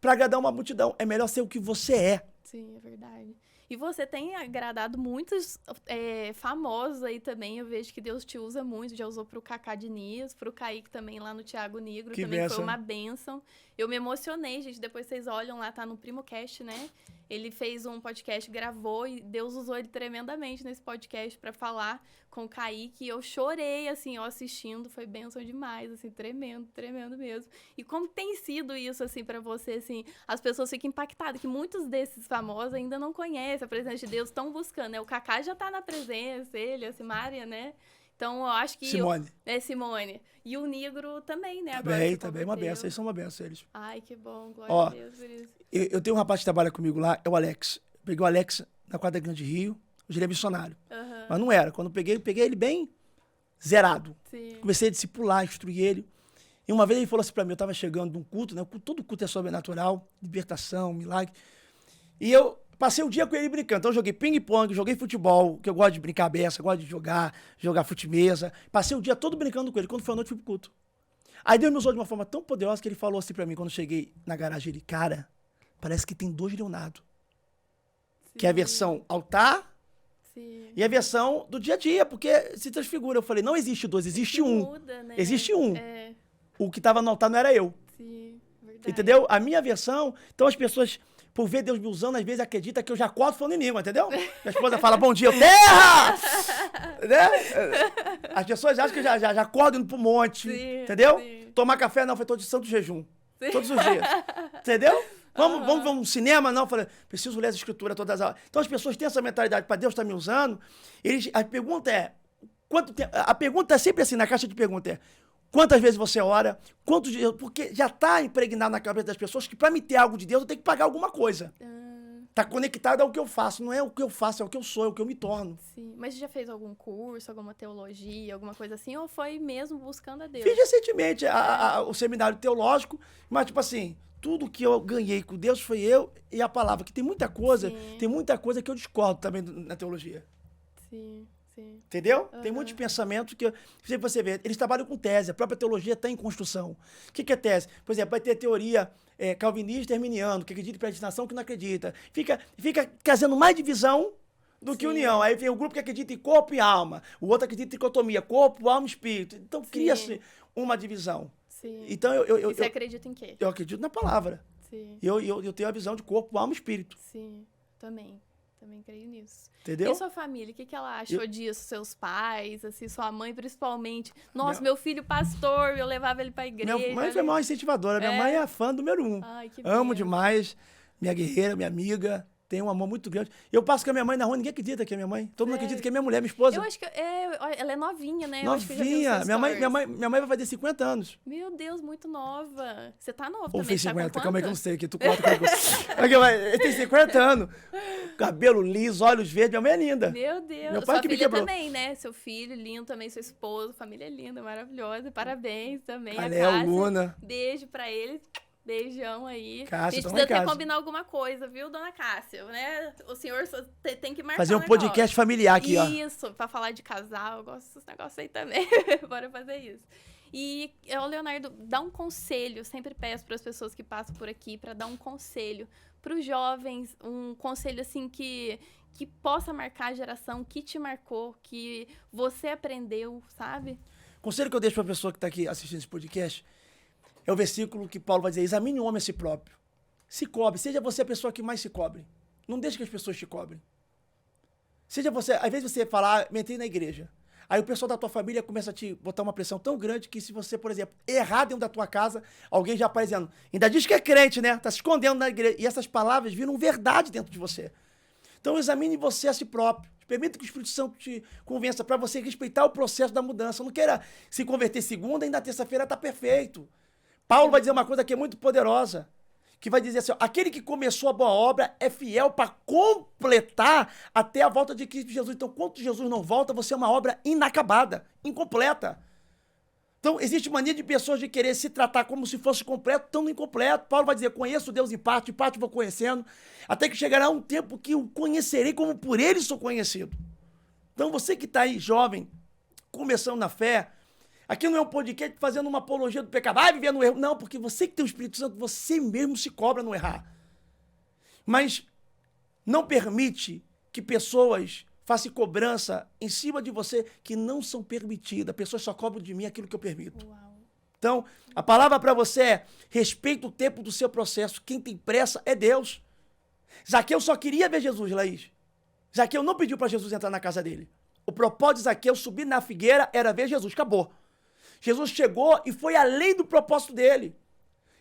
agradar uma multidão. É melhor ser o que você é. Sim, é verdade. E você tem agradado muitos famosos aí também. Eu vejo que Deus te usa muito. Já usou pro Cacá Diniz, pro Kaique também lá no Thiago Negro. Que também bênção. foi uma bênção. Eu me emocionei, gente. Depois vocês olham lá, tá no PrimoCast, né? Ele fez um podcast, gravou e Deus usou ele tremendamente nesse podcast pra falar com o Kaique. E eu chorei, assim, ó, assistindo. Foi bênção demais, assim, tremendo, tremendo mesmo. E como tem sido isso, assim, pra você, assim, as pessoas ficam impactadas, que muitos desses famosos ainda não conhecem a presença de Deus, estão buscando, né? O Kaká já tá na presença, ele, a Simária, né? Então, eu acho que... Simone. Simone. E o Negro também, né? Também uma benção. Eles são uma benção, eles. Ai, que bom. Glória Ó, a Deus por isso. Eu tenho um rapaz que trabalha comigo lá, é o Alex. Peguei o Alex na quadra Grande Rio, hoje ele é missionário. Aham. Mas não era. Quando eu peguei ele bem zerado. Sim. Comecei a discipular, instruir ele. E uma vez ele falou assim pra mim, eu tava chegando de um culto, né? Todo culto é sobrenatural, libertação, milagre. E eu passei o dia com ele brincando. Então eu joguei ping-pong, joguei futebol, que eu gosto de brincar beça, gosto de jogar fute-mesa. Passei o dia todo brincando com ele. Quando foi a noite, fui pro culto. Aí Deus me usou de uma forma tão poderosa que ele falou assim pra mim, quando eu cheguei na garagem, ele, cara, parece que tem 2 Leonardo. Que é a versão altar Sim. e a versão do dia a dia, porque se transfigura. Eu falei, não existe 2, existe um. Muda, né? Existe um. É, O que estava no altar não era eu. sim. Verdade. Entendeu? A minha versão, então as pessoas, por ver Deus me usando, às vezes acreditam que eu já acordo falando em língua, entendeu? Minha esposa fala, bom dia, eu, terra! Né? As pessoas acham que eu já acordo indo pro monte, Sim, entendeu? sim. Tomar café, não, foi todo de santo jejum. Todos os dias. Entendeu? Vamos no cinema? Não, eu falei, preciso ler essa escritura todas as horas. Então as pessoas têm essa mentalidade, para Deus estar me usando. A pergunta é, a pergunta é sempre assim, na caixa de pergunta é, quantas vezes você ora? Quantos dias? Porque já está impregnado na cabeça das pessoas que para me ter algo de Deus eu tenho que pagar alguma coisa. Está conectado ao que eu faço. Não é o que eu faço, é o que eu sou, é o que eu me torno. Sim. Mas você já fez algum curso, alguma teologia, alguma coisa assim? Ou foi mesmo buscando a Deus? Fiz recentemente o seminário teológico, mas tipo assim, tudo que eu ganhei com Deus foi eu e a palavra. Que tem muita coisa que eu discordo também na teologia. Sim, sim. Entendeu? Tem muitos pensamentos que você vê, eles trabalham com tese, a própria teologia está em construção. O que é tese? Por exemplo, vai ter teoria calvinista e arminiano, que acredita em predestinação, que não acredita. Fica trazendo mais divisão do que união. Aí vem o grupo que acredita em corpo e alma, o outro acredita em dicotomia, corpo, alma e espírito. Então cria-se uma divisão. Sim. Então E você acredita em quê? eu acredito na palavra. Sim. Eu tenho a visão de corpo, alma e espírito. Sim, também. Também creio nisso. Entendeu? E sua família, o que ela achou disso? Seus pais, assim, sua mãe principalmente. Nossa, meu filho pastor, eu levava ele pra igreja. Minha mãe foi a maior incentivadora. Minha mãe é fã número 1. Ai, que Amo benção. demais. Minha guerreira, minha amiga. Tem um amor muito grande. Eu passo com a minha mãe na rua, ninguém acredita que é minha mãe. Todo mundo acredita que é minha mulher, minha esposa. Eu acho que ela é novinha, né? Eu acho que eu já vi os Novinha. seus Minha stories. mãe vai fazer 50 anos. Meu Deus, muito nova. Você tá nova Ou também, fez tá com 50, calma aí que eu não quantos? sei aqui. Tu conta ele tem 50 anos. Cabelo liso, olhos verdes. Minha mãe é linda. Meu Deus. Meu pai Sua que me filha quebrou. também, né? Seu filho lindo também, sua esposa, família linda, maravilhosa. Parabéns também. Léo, Luna. Beijo pra eles. Beijão aí. Cássia, a gente tamo precisa em até casa. combinar alguma coisa, viu, dona Cássia? Né? O senhor tem que marcar Fazer um negócio. podcast familiar aqui, ó. Isso, pra falar de casal, eu gosto desses negócios aí também. Bora fazer isso. E, Leonardo, dá um conselho, eu sempre peço para as pessoas que passam por aqui para dar um conselho para os jovens, um conselho assim que possa marcar a geração, que te marcou, que você aprendeu, sabe? O conselho que eu deixo para a pessoa que está aqui assistindo esse podcast é o versículo que Paulo vai dizer: examine o homem a si próprio. Se cobre, seja você a pessoa que mais se cobre. Não deixe que as pessoas te cobrem. Seja você, às vezes você fala, entrei na igreja. Aí o pessoal da tua família começa a te botar uma pressão tão grande que se você, por exemplo, errar dentro da tua casa, alguém já aparece dizendo, ainda diz que é crente, né? Tá se escondendo na igreja. E essas palavras viram verdade dentro de você. Então examine você a si próprio. Permita que o Espírito Santo te convença para você respeitar o processo da mudança. Não queira se converter segunda e na terça-feira tá perfeito. Paulo vai dizer uma coisa que é muito poderosa, que vai dizer assim, ó, aquele que começou a boa obra é fiel para completar até a volta de Cristo Jesus. Então, quando Jesus não volta, você é uma obra inacabada, incompleta. Então, existe mania de pessoas de querer se tratar como se fosse completo, tão incompleto. Paulo vai dizer, conheço Deus em parte vou conhecendo, até que chegará um tempo que o conhecerei como por ele sou conhecido. Então, você que está aí, jovem, começando na fé, aqui não é um podcast fazendo uma apologia do pecado, vai viver no erro. Não, porque você que tem o Espírito Santo, você mesmo se cobra no errar. Mas não permite que pessoas façam cobrança em cima de você que não são permitidas. Pessoas só cobram de mim aquilo que eu permito. Uau. Então, a palavra para você é, respeita o tempo do seu processo. Quem tem pressa é Deus. Zaqueu só queria ver Jesus, Laís. Zaqueu não pediu para Jesus entrar na casa dele. O propósito de Zaqueu subir na figueira era ver Jesus. Acabou. Jesus chegou e foi além do propósito dele.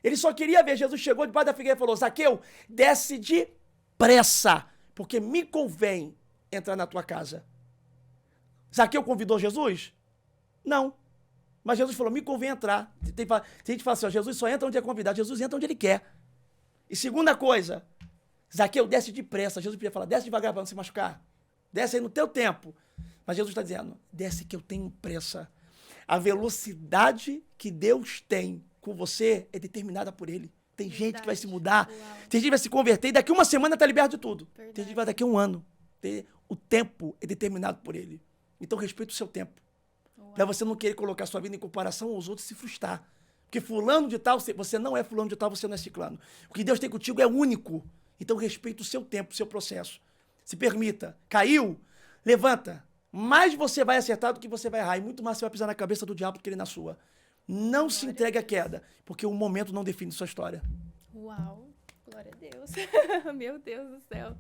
Ele só queria ver. Jesus chegou debaixo da figueira e falou, Zaqueu, desce depressa, porque me convém entrar na tua casa. Zaqueu convidou Jesus? Não. Mas Jesus falou, me convém entrar. Tem gente que fala assim, ó, Jesus só entra onde é convidado. Jesus entra onde ele quer. E segunda coisa, Zaqueu, desce depressa. Jesus podia falar, desce devagar para não se machucar. Desce aí no teu tempo. Mas Jesus está dizendo, desce que eu tenho pressa. A velocidade que Deus tem com você é determinada por ele. Tem gente que vai se mudar, Uau. tem gente que vai se converter e daqui uma semana está liberto de tudo. Verdade. Tem gente que vai daqui a um ano. O tempo é determinado por ele. Então respeita o seu tempo. Para você não querer colocar sua vida em comparação aos outros e se frustrar. Porque fulano de tal, você não é fulano de tal, você não é ciclano. O que Deus tem contigo é único. Então respeita o seu tempo, o seu processo. Se permita. Caiu? Levanta. Mais você vai acertar do que você vai errar. E muito mais você vai pisar na cabeça do diabo do que ele na sua. Não se entregue à queda, porque o momento não define sua história. Uau, glória a Deus. Meu Deus do céu.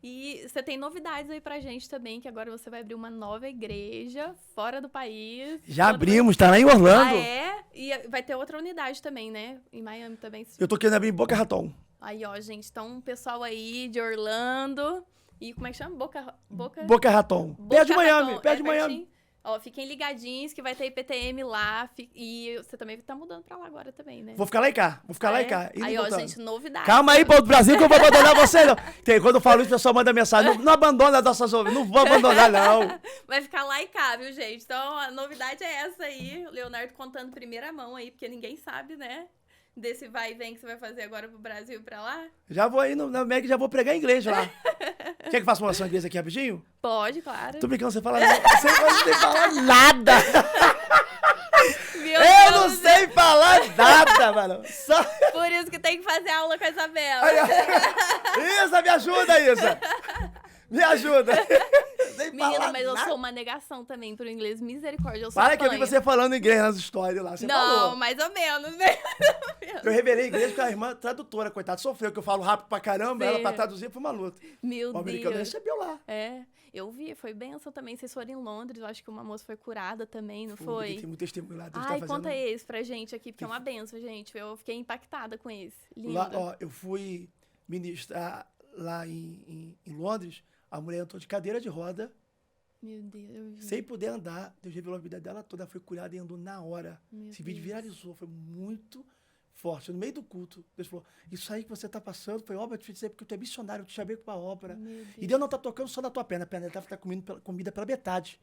E você tem novidades aí pra gente também, que agora você vai abrir uma nova igreja fora do país. Já abrimos, tá lá em Orlando. Ah, é? E vai ter outra unidade também, né? Em Miami também. Eu tô querendo abrir em Boca Raton. Aí, ó, gente, então um pessoal aí de Orlando. E como é que chama? Boca Raton. Perto de Miami, perto de Miami. pertinho. Ó, fiquem ligadinhos que vai ter IPTM lá. E você também tá mudando pra lá agora também, né? Vou ficar lá e cá. Vou ficar lá e É? cá. Indo e Aí, ó, voltando. gente, novidade. Calma aí, povo do Brasil, que eu vou abandonar você, não. Quando eu falo isso, o pessoal manda mensagem. Não abandona as nossas ouvidas. Não vou abandonar, não. Vai ficar lá e cá, viu, gente? Então, a novidade é essa aí. O Leonardo contando primeira mão aí, porque ninguém sabe, né? Desse vai e vem que você vai fazer agora pro Brasil e pra lá. Já vou aí na MEG, já vou pregar inglês lá. Quer que eu faça uma oração em inglês aqui rapidinho? Pode, claro. Tô brincando, você não sei falar nada. Meu Eu não Deus do sei falar nada, mano. Só... Por isso que tem que fazer aula com a Isabela. Aí, ó. Isa, me ajuda, Isa. Me ajuda. Sem Menina, falar mas eu nada. sou uma negação também pro inglês. Misericórdia, eu sou Para que eu vi apanha. você falando inglês nas histórias lá. Você Não, falou. mais ou menos, né? Eu revelei inglês com a irmã tradutora, coitada. Sofreu, que eu falo rápido pra caramba. Sim. Ela pra traduzir foi uma luta. Meu O americano Deus. recebeu lá. É, eu vi, foi benção também. Vocês foram em Londres, eu acho que uma moça foi curada também, não Tem foi? muito testemunho lá. Deus Ai, tá conta fazendo... esse pra gente aqui, porque é uma benção, gente. Eu fiquei impactada com esse. Lindo. Lá, ó, eu fui ministrar lá em Londres. A mulher entrou de cadeira de roda, Meu Deus, eu vi. sem poder andar. Deus revelou a vida dela toda, foi curada e andou na hora. Meu Esse vídeo Deus. viralizou, foi muito forte. No meio do culto, Deus falou, isso aí que você está passando foi obra de feiticeiro, porque tu é missionário, eu te chamei para a obra. Meu Deus. E Deus não está tocando só na tua perna, a perna dela está comendo comida pela metade.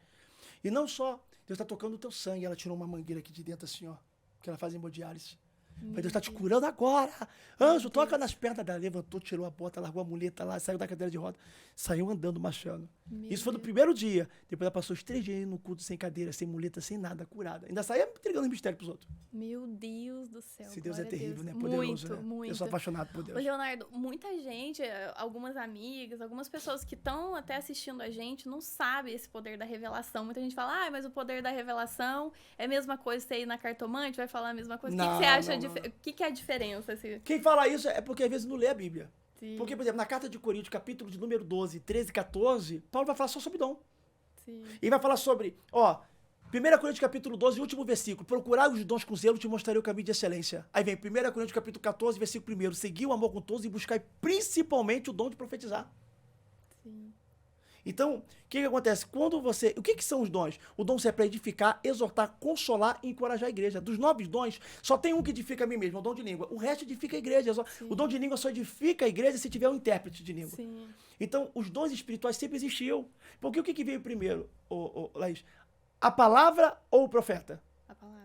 E não só, Deus está tocando o teu sangue. Ela tirou uma mangueira aqui de dentro assim, ó, que ela faz hemodiálise. Deus está te curando agora. Anjo, toca nas pernas dela. Levantou, tirou a bota, largou a muleta lá, saiu da cadeira de roda. Saiu andando, marchando. Isso foi no primeiro dia. Depois ela passou os 3 dias no culto sem cadeira, sem muleta, sem nada, curada. Ainda saía entregando mistério pros outros. Meu Deus do céu. Esse Deus é terrível, né? Muito, Poderoso, né? muito. Eu sou apaixonado por Deus. Ô, Leonardo, muita gente, algumas amigas, algumas pessoas que estão até assistindo a gente não sabem esse poder da revelação. Muita gente fala, mas o poder da revelação é a mesma coisa que você ir na cartomante, vai falar a mesma coisa. O que você acha? O que é a diferença? Assim? Quem fala isso é porque às vezes não lê a Bíblia. Sim. Porque, por exemplo, na carta de Coríntios, capítulo de número 12, 13 e 14, Paulo vai falar só sobre dom. Sim. E vai falar sobre, 1 Coríntios capítulo 12, último versículo. Procurai os dons com zelo, te mostrarei o caminho de excelência. Aí vem 1 Coríntios capítulo 14, versículo 1. Segui o amor com todos e buscai principalmente o dom de profetizar. Sim. Então, o que acontece? Quando você... O que são os dons? O dom é para edificar, exortar, consolar e encorajar a igreja. Dos 9 dons, só tem um que edifica a mim mesmo, o dom de língua. O resto edifica a igreja. O dom de língua só edifica a igreja se tiver um intérprete de língua. Sim. Então, os dons espirituais sempre existiam. Porque o que veio primeiro, Laís? A palavra ou o profeta? A palavra.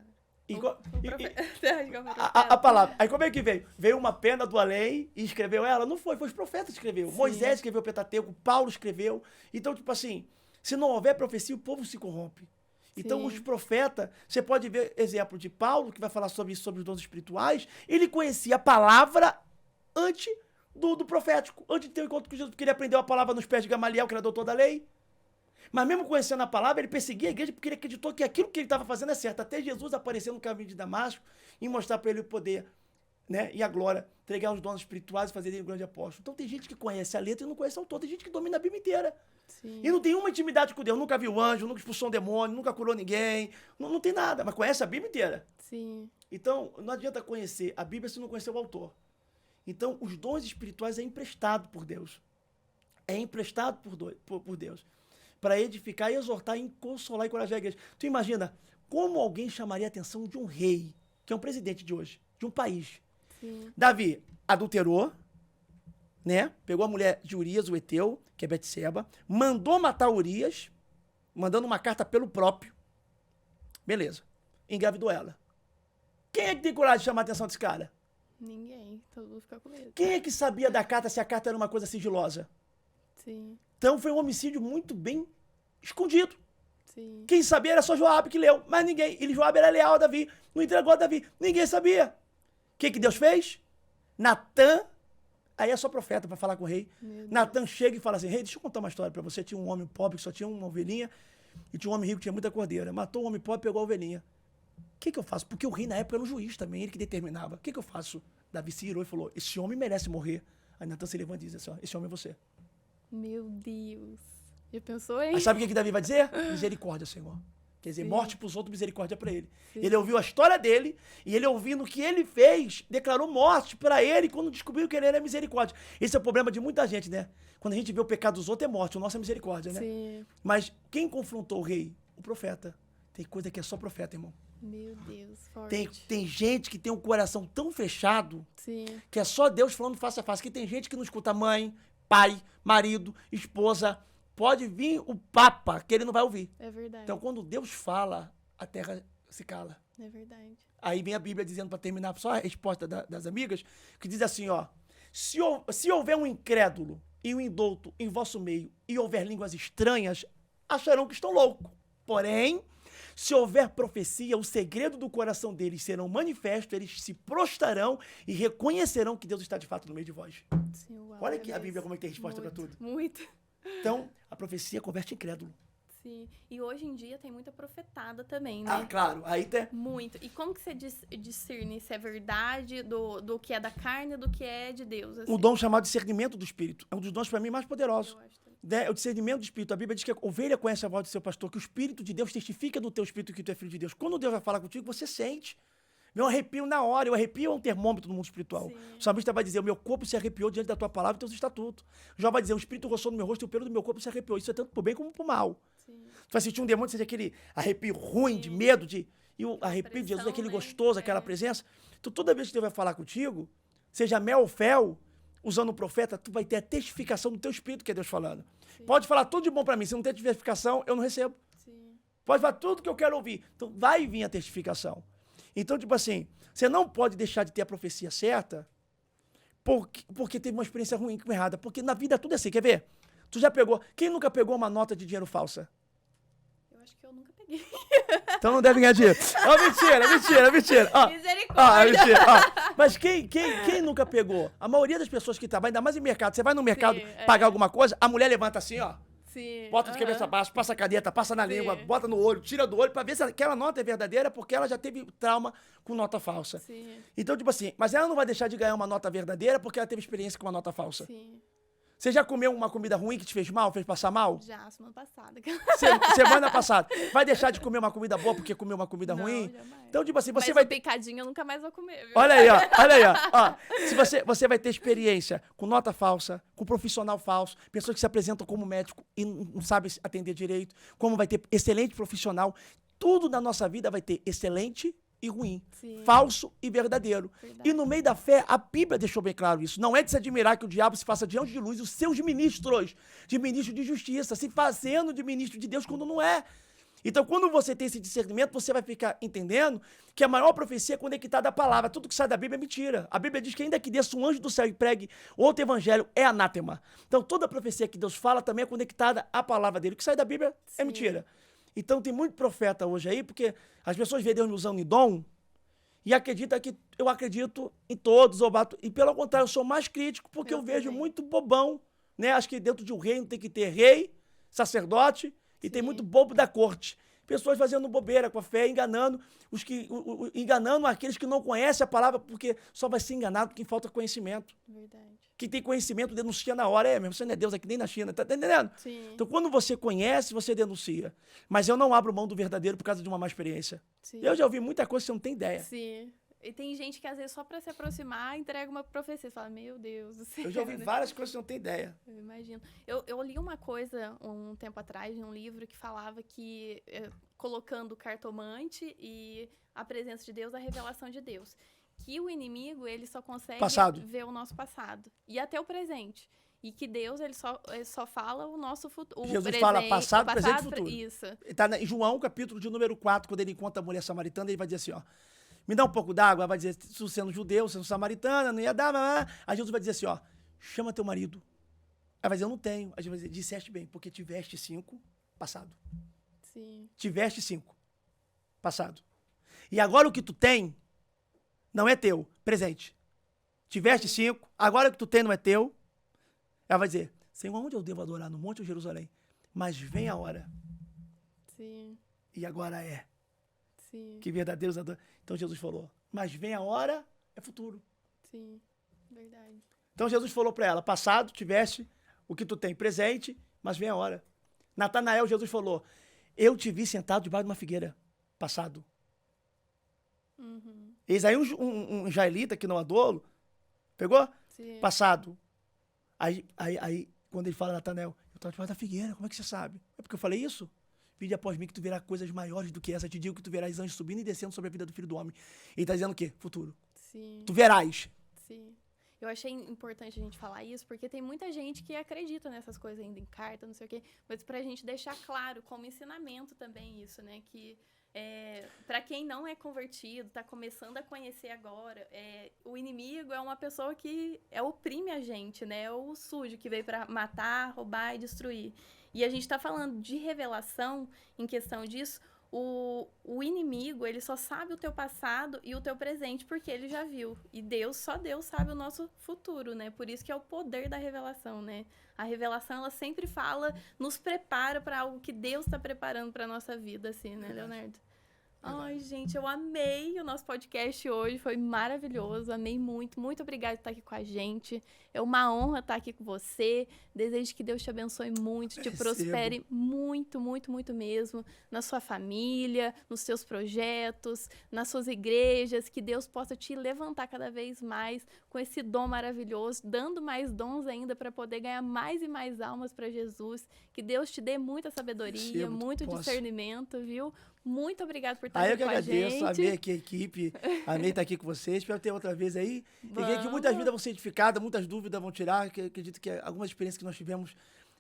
A palavra. Aí como é que veio? Veio uma pena do além e escreveu ela? Não foi os profetas que escreveu. Sim. Moisés escreveu o Pentateuco, Paulo escreveu. Então, tipo assim, se não houver profecia, o povo se corrompe. Então, sim, os profetas, você pode ver exemplo de Paulo, que vai falar sobre isso, sobre os dons espirituais. Ele conhecia a palavra antes do profético, antes de ter um encontro com Jesus, porque ele aprendeu a palavra nos pés de Gamaliel, que era doutor da lei. Mas mesmo conhecendo a palavra, ele perseguia a igreja porque ele acreditou que aquilo que ele estava fazendo é certo. Até Jesus aparecer no caminho de Damasco e mostrar para ele o poder, né, e a glória, entregar os dons espirituais e fazer dele um grande apóstolo. Então tem gente que conhece a letra e não conhece o autor. Tem gente que domina a Bíblia inteira. Sim. E não tem uma intimidade com Deus. Nunca viu anjo, nunca expulsou um demônio, nunca curou ninguém. Não tem nada, mas conhece a Bíblia inteira. Sim. Então, não adianta conhecer a Bíblia se não conhecer o autor. Então, os dons espirituais é emprestado por Deus. É emprestado por Deus. Para edificar, exortar, consolar e encorajar a igreja. Tu imagina como alguém chamaria a atenção de um rei, que é um presidente de hoje, de um país. Sim. Davi adulterou, né? Pegou a mulher de Urias, o Eteu, que é Betseba, mandou matar Urias, mandando uma carta pelo próprio. Beleza. Engravidou ela. Quem é que tem coragem de chamar a atenção desse cara? Ninguém. Todo mundo fica com medo. Quem é que sabia da carta se a carta era uma coisa sigilosa? Sim. Então foi um homicídio muito bem escondido. Sim. Quem sabia era só Joabe que leu, mas ninguém. Joabe era leal a Davi, não entregou a Davi. Ninguém sabia. O que Deus fez? Natã, aí é só profeta para falar com o rei. Natã chega e fala assim, rei, deixa eu contar uma história para você. Tinha um homem pobre que só tinha uma ovelhinha e tinha um homem rico que tinha muita cordeira. Matou o homem pobre e pegou a ovelhinha. O que eu faço? Porque o rei na época era um juiz também, ele que determinava. O que eu faço? Davi se irou e falou, esse homem merece morrer. Aí Natã se levanta e diz assim, esse homem é você. Meu Deus. Já pensou, hein? Aí sabe o que Davi vai dizer? Misericórdia, Senhor. Quer dizer, sim, morte para os outros, misericórdia para ele. Sim. Ele ouviu a história dele e ele ouvindo o que ele fez, declarou morte para ele quando descobriu que ele era misericórdia. Esse é o problema de muita gente, né? Quando a gente vê o pecado dos outros é morte, o nosso é misericórdia, né? Sim. Mas quem confrontou o rei? O profeta. Tem coisa que é só profeta, irmão. Meu Deus, forte. Tem gente que tem um coração tão fechado, sim, que é só Deus falando face a face. Que tem gente que não escuta mãe, pai, marido, esposa. Pode vir o Papa, que ele não vai ouvir. É verdade. Então, quando Deus fala, a terra se cala. É verdade. Aí vem a Bíblia dizendo, para terminar, só a resposta das amigas, que diz assim, se houver um incrédulo e um indouto em vosso meio e houver línguas estranhas, acharão que estão loucos. Porém, se houver profecia, o segredo do coração deles serão manifestos, eles se prostrarão e reconhecerão que Deus está de fato no meio de vós. Sim, uau, olha aqui a Bíblia como é que tem resposta para tudo. Muito. Então, a profecia converte incrédulo. Sim. E hoje em dia tem muita profetada também, né? Ah, claro. Aí tem... Muito. E como que você discerne se é verdade do que é da carne e do que é de Deus? Assim? Um dom chamado discernimento do Espírito. É um dos dons, para mim, mais poderosos. É o discernimento do Espírito. A Bíblia diz que a ovelha conhece a voz do seu pastor, que o Espírito de Deus testifica no teu Espírito que tu é filho de Deus. Quando Deus vai falar contigo, você sente. Vem um arrepio na hora. O arrepio é um termômetro do mundo espiritual. Sim. O salmista vai dizer, o meu corpo se arrepiou diante da tua palavra e teus estatutos. Jó vai dizer, o Espírito roçou no meu rosto e o pelo do meu corpo se arrepiou. Isso é tanto pro bem como pro mal. Sim. Tu vai sentir um demônio, seja aquele arrepio ruim, sim, de medo, e o arrepio de Jesus, aquele gostoso, aquela presença. Então, toda vez que Deus vai falar contigo, seja mel ou fel, usando o profeta, tu vai ter a testificação do teu Espírito que é Deus falando. Sim. Pode falar tudo de bom pra mim, se não tem testificação, eu não recebo. Sim. Pode falar tudo que eu quero ouvir. Então, vai vir a testificação. Então, tipo assim, você não pode deixar de ter a profecia certa porque teve uma experiência ruim com errada. Porque na vida tudo é assim, quer ver? Tu já pegou... Quem nunca pegou uma nota de dinheiro falsa? Eu acho que eu nunca peguei. Então não deve ganhar dinheiro. Ó, mentira. Ó, Misericórdia. mentira. Ó, mas quem nunca pegou? A maioria das pessoas que trabalham, ainda mais em mercado, você vai no mercado pagar alguma coisa, a mulher levanta assim, ó. Sim. Bota de cabeça baixo, passa a caneta, passa na língua, bota no olho, tira do olho, pra ver se aquela nota é verdadeira, porque ela já teve trauma com nota falsa. Sim. Então, tipo assim, mas ela não vai deixar de ganhar uma nota verdadeira porque ela teve experiência com uma nota falsa. Sim. Você já comeu uma comida ruim que te fez mal, fez passar mal? Já, semana passada. Semana passada. Vai deixar de comer uma comida boa porque comeu uma comida ruim? Jamais. Então, tipo assim, você Mas vai... um picadinho eu nunca mais vou comer, viu? Olha aí, ó. Se você vai ter experiência com nota falsa, com profissional falso, pessoas que se apresentam como médico e não sabem atender direito, como vai ter excelente profissional, tudo na nossa vida vai ter excelente e ruim, Sim. falso e verdadeiro. Verdade. E no meio da fé, a Bíblia deixou bem claro isso. Não é de se admirar que o diabo se faça de anjo de luz, os seus ministros, de ministro de justiça, se fazendo de ministro de Deus quando não é. Então, quando você tem esse discernimento, você vai ficar entendendo que a maior profecia é conectada à palavra. Tudo que sai da Bíblia é mentira. A Bíblia diz que ainda que desça um anjo do céu e pregue outro evangelho, é anátema. Então, toda profecia que Deus fala também é conectada à palavra dele. O que sai da Bíblia é mentira. Então, tem muito profeta hoje aí, porque as pessoas veem Deus me usando em dom e acreditam que eu acredito em todos, e pelo contrário, eu sou mais crítico, porque eu vejo muito bobão, né? Acho que dentro de um reino tem que ter rei, sacerdote, e tem muito bobo da corte. Pessoas fazendo bobeira com a fé, enganando enganando aqueles que não conhecem a palavra, porque só vai ser enganado quem falta conhecimento. Verdade. Quem tem conhecimento denuncia na hora. Mesmo, você não é Deus aqui nem na China, tá entendendo? Sim. Então, quando você conhece, você denuncia. Mas eu não abro mão do verdadeiro por causa de uma má experiência. Sim. Eu já ouvi muita coisa que você não tem ideia. Sim. E tem gente que, às vezes, só pra se aproximar, entrega uma profecia. Você fala, meu Deus do céu. Eu já ouvi várias coisas que você não tem ideia. Eu imagino. Eu li uma coisa um tempo atrás, em um livro, que falava que, colocando o cartomante e a presença de Deus, a revelação de Deus, que o inimigo, ele só consegue ver o nosso passado e até o presente. E que Deus, ele só fala o nosso futuro. Jesus fala passado, presente e futuro. Isso. Está em João, capítulo de número 4, quando ele encontra a mulher samaritana, ele vai dizer assim, ó, me dá um pouco d'água, vai dizer, se sendo judeu, sendo samaritana, não ia dar, aí Jesus vai dizer assim, ó, chama teu marido. Aí vai dizer, eu não tenho. Aí Jesus vai dizer, disseste bem, porque tiveste 5, passado. Sim. Tiveste 5, passado. E agora o que tu tem não é teu, presente. Tiveste 5, agora o que tu tem não é teu. Ela vai dizer, Senhor, onde eu devo adorar? No Monte ou Jerusalém? Mas vem a hora. Sim. E agora é. Sim. Que verdadeiros adoram. Então Jesus falou, mas vem a hora, é futuro. Sim, verdade. Então Jesus falou para ela, passado, tiveste o que tu tem, presente, mas vem a hora. Natanael, Jesus falou, eu te vi sentado debaixo de uma figueira, passado. Uhum. Eis aí um israelita que não adolo, pegou? Sim. Passado. Aí, quando ele fala, Natanael, eu estava debaixo da figueira, como é que você sabe? É porque eu falei isso? Vinde após mim que tu verás coisas maiores do que essa. Te digo que tu verás anjos subindo e descendo sobre a vida do Filho do Homem. Ele está dizendo o quê? Futuro. Sim. Tu verás. Sim. Eu achei importante a gente falar isso, porque tem muita gente que acredita nessas coisas ainda em carta, não sei o quê, mas pra gente deixar claro, como ensinamento também isso, né, que para quem não é convertido, tá começando a conhecer agora, o inimigo é uma pessoa que oprime a gente, né, é o sujo que veio para matar, roubar e destruir. E a gente tá falando de revelação em questão disso. O inimigo, ele só sabe o teu passado e o teu presente, porque ele já viu. E só Deus sabe o nosso futuro, né? Por isso que é o poder da revelação, né? A revelação, ela sempre fala, nos prepara para algo que Deus está preparando para nossa vida, assim, né, Leonardo? Ai, gente, eu amei o nosso podcast hoje, foi maravilhoso, amei muito, muito obrigada por estar aqui com a gente, é uma honra estar aqui com você, desejo que Deus te abençoe muito, te prospere muito, muito, muito mesmo, na sua família, nos seus projetos, nas suas igrejas, que Deus possa te levantar cada vez mais com esse dom maravilhoso, dando mais dons ainda para poder ganhar mais e mais almas para Jesus, que Deus te dê muita sabedoria, muito discernimento, viu? Muito obrigada por estar aqui com a gente. Eu que agradeço, amei aqui a equipe, amei estar aqui com vocês, espero ter outra vez aí. Peguei que muitas vidas vão ser edificadas, muitas dúvidas vão tirar, que acredito que algumas experiências que nós tivemos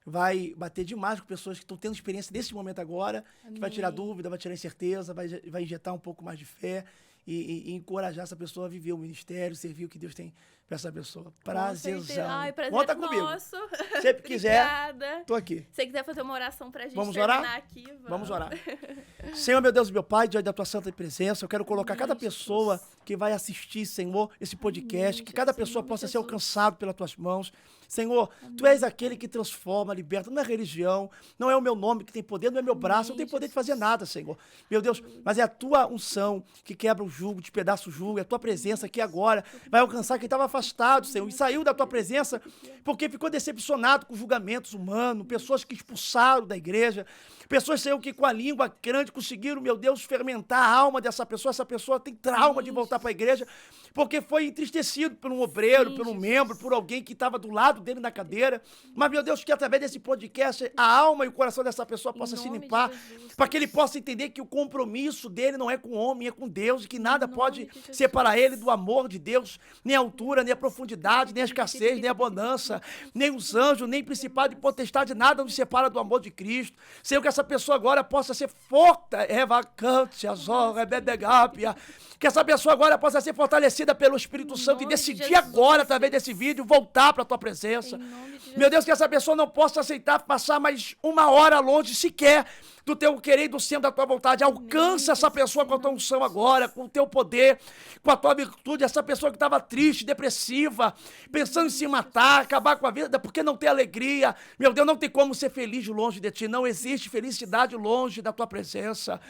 vai bater demais com pessoas que estão tendo experiência nesse momento agora, que vai tirar dúvida, vai tirar incerteza, vai injetar um pouco mais de fé. e encorajar essa pessoa a viver o ministério, servir o que Deus tem para essa pessoa. Prazerzão. Ai, prazer Conta comigo. nosso. Sempre quiser, Obrigada. tô aqui. Se você quiser fazer uma oração pra gente Vamos terminar orar? aqui, Vamos orar. Senhor, meu Deus e meu Pai, diante da tua santa presença, eu quero colocar Amém, cada Jesus. pessoa que vai assistir, Senhor, esse podcast, Amém, que cada Jesus, pessoa em nome possa de ser Jesus. alcançado pelas tuas mãos. Senhor, tu és aquele que transforma, liberta, não é religião, não é o meu nome que tem poder, não é meu braço, não tem poder de fazer nada, Senhor. Meu Deus, mas é a tua unção que quebra o jugo, despedaça o jugo, é a tua presença aqui agora vai alcançar quem estava afastado, Senhor, e saiu da tua presença porque ficou decepcionado com julgamentos humanos, pessoas que expulsaram da igreja, pessoas, Senhor, que com a língua crente conseguiram, meu Deus, fermentar a alma dessa pessoa. Essa pessoa tem trauma de voltar para a igreja porque foi entristecido por um obreiro, por um membro, por alguém que estava do lado dele na cadeira. Mas, meu Deus, que através desse podcast a alma e o coração dessa pessoa possa se limpar, para que ele possa entender que o compromisso dele não é com o homem, é com Deus, e que nada pode separar ele do amor de Deus, nem a altura, nem a profundidade, nem a escassez, nem a bonança, nem os anjos, nem principado e potestade, nada nos separa do amor de Cristo. Senhor, que essa pessoa agora possa ser forte, vacante, que essa pessoa agora possa ser fortalecida pelo Espírito Santo e decidir agora, através desse vídeo, voltar para a tua presença. Meu Deus, que essa pessoa não possa aceitar passar mais uma hora longe sequer do teu querer e do centro da tua vontade. Alcança essa pessoa com a tua unção agora, com o teu poder, com a tua virtude. Essa pessoa que estava triste, depressiva, pensando em se matar, acabar com a vida, porque não tem alegria. Meu Deus, não tem como ser feliz longe de ti. Não existe felicidade longe da tua presença.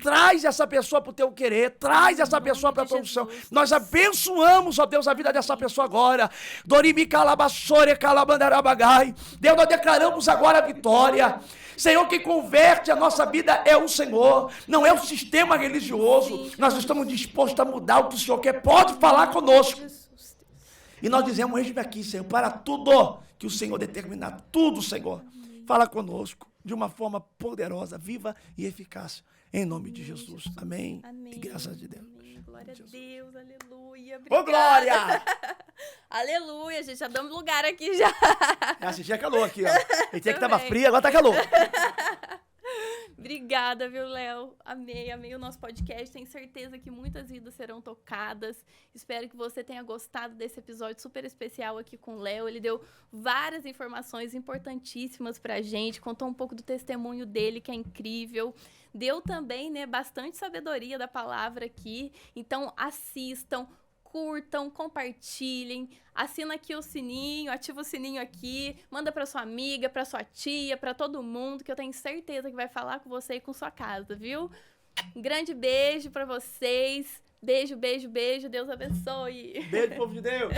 Traz essa pessoa para o teu querer, traz essa pessoa para a tua unção. Nós abençoamos, ó Deus, a vida dessa pessoa agora. Dorimi calabassore calabandarabagai. Deus, nós declaramos agora a vitória. Senhor, quem converte a nossa vida é o Senhor, não é o sistema religioso. Nós estamos dispostos a mudar o que o Senhor quer. Pode falar conosco. E nós dizemos, eis-me aqui, Senhor, para tudo que o Senhor determinar. Tudo, Senhor. Fala conosco de uma forma poderosa, viva e eficaz. Em nome de Jesus. Amém. Amém. E graças a Deus. Amém. Glória a Deus, aleluia. Ô, glória! Aleluia, gente, já damos lugar aqui já. Assistir calor aqui, ó. Ele tinha que tava Também. frio, agora tá calor. Obrigada, viu, Léo? Amei o nosso podcast. Tenho certeza que muitas vidas serão tocadas. Espero que você tenha gostado desse episódio super especial aqui com o Léo. Ele deu várias informações importantíssimas pra gente, contou um pouco do testemunho dele, que é incrível. Deu também, né, bastante sabedoria da palavra aqui. Então, assistam, curtam, compartilhem, assina aqui o sininho, ativa o sininho aqui, manda pra sua amiga, pra sua tia, pra todo mundo, que eu tenho certeza que vai falar com você e com sua casa, viu? Um grande beijo pra vocês. Beijo, beijo, beijo. Deus abençoe. Beijo, povo de Deus.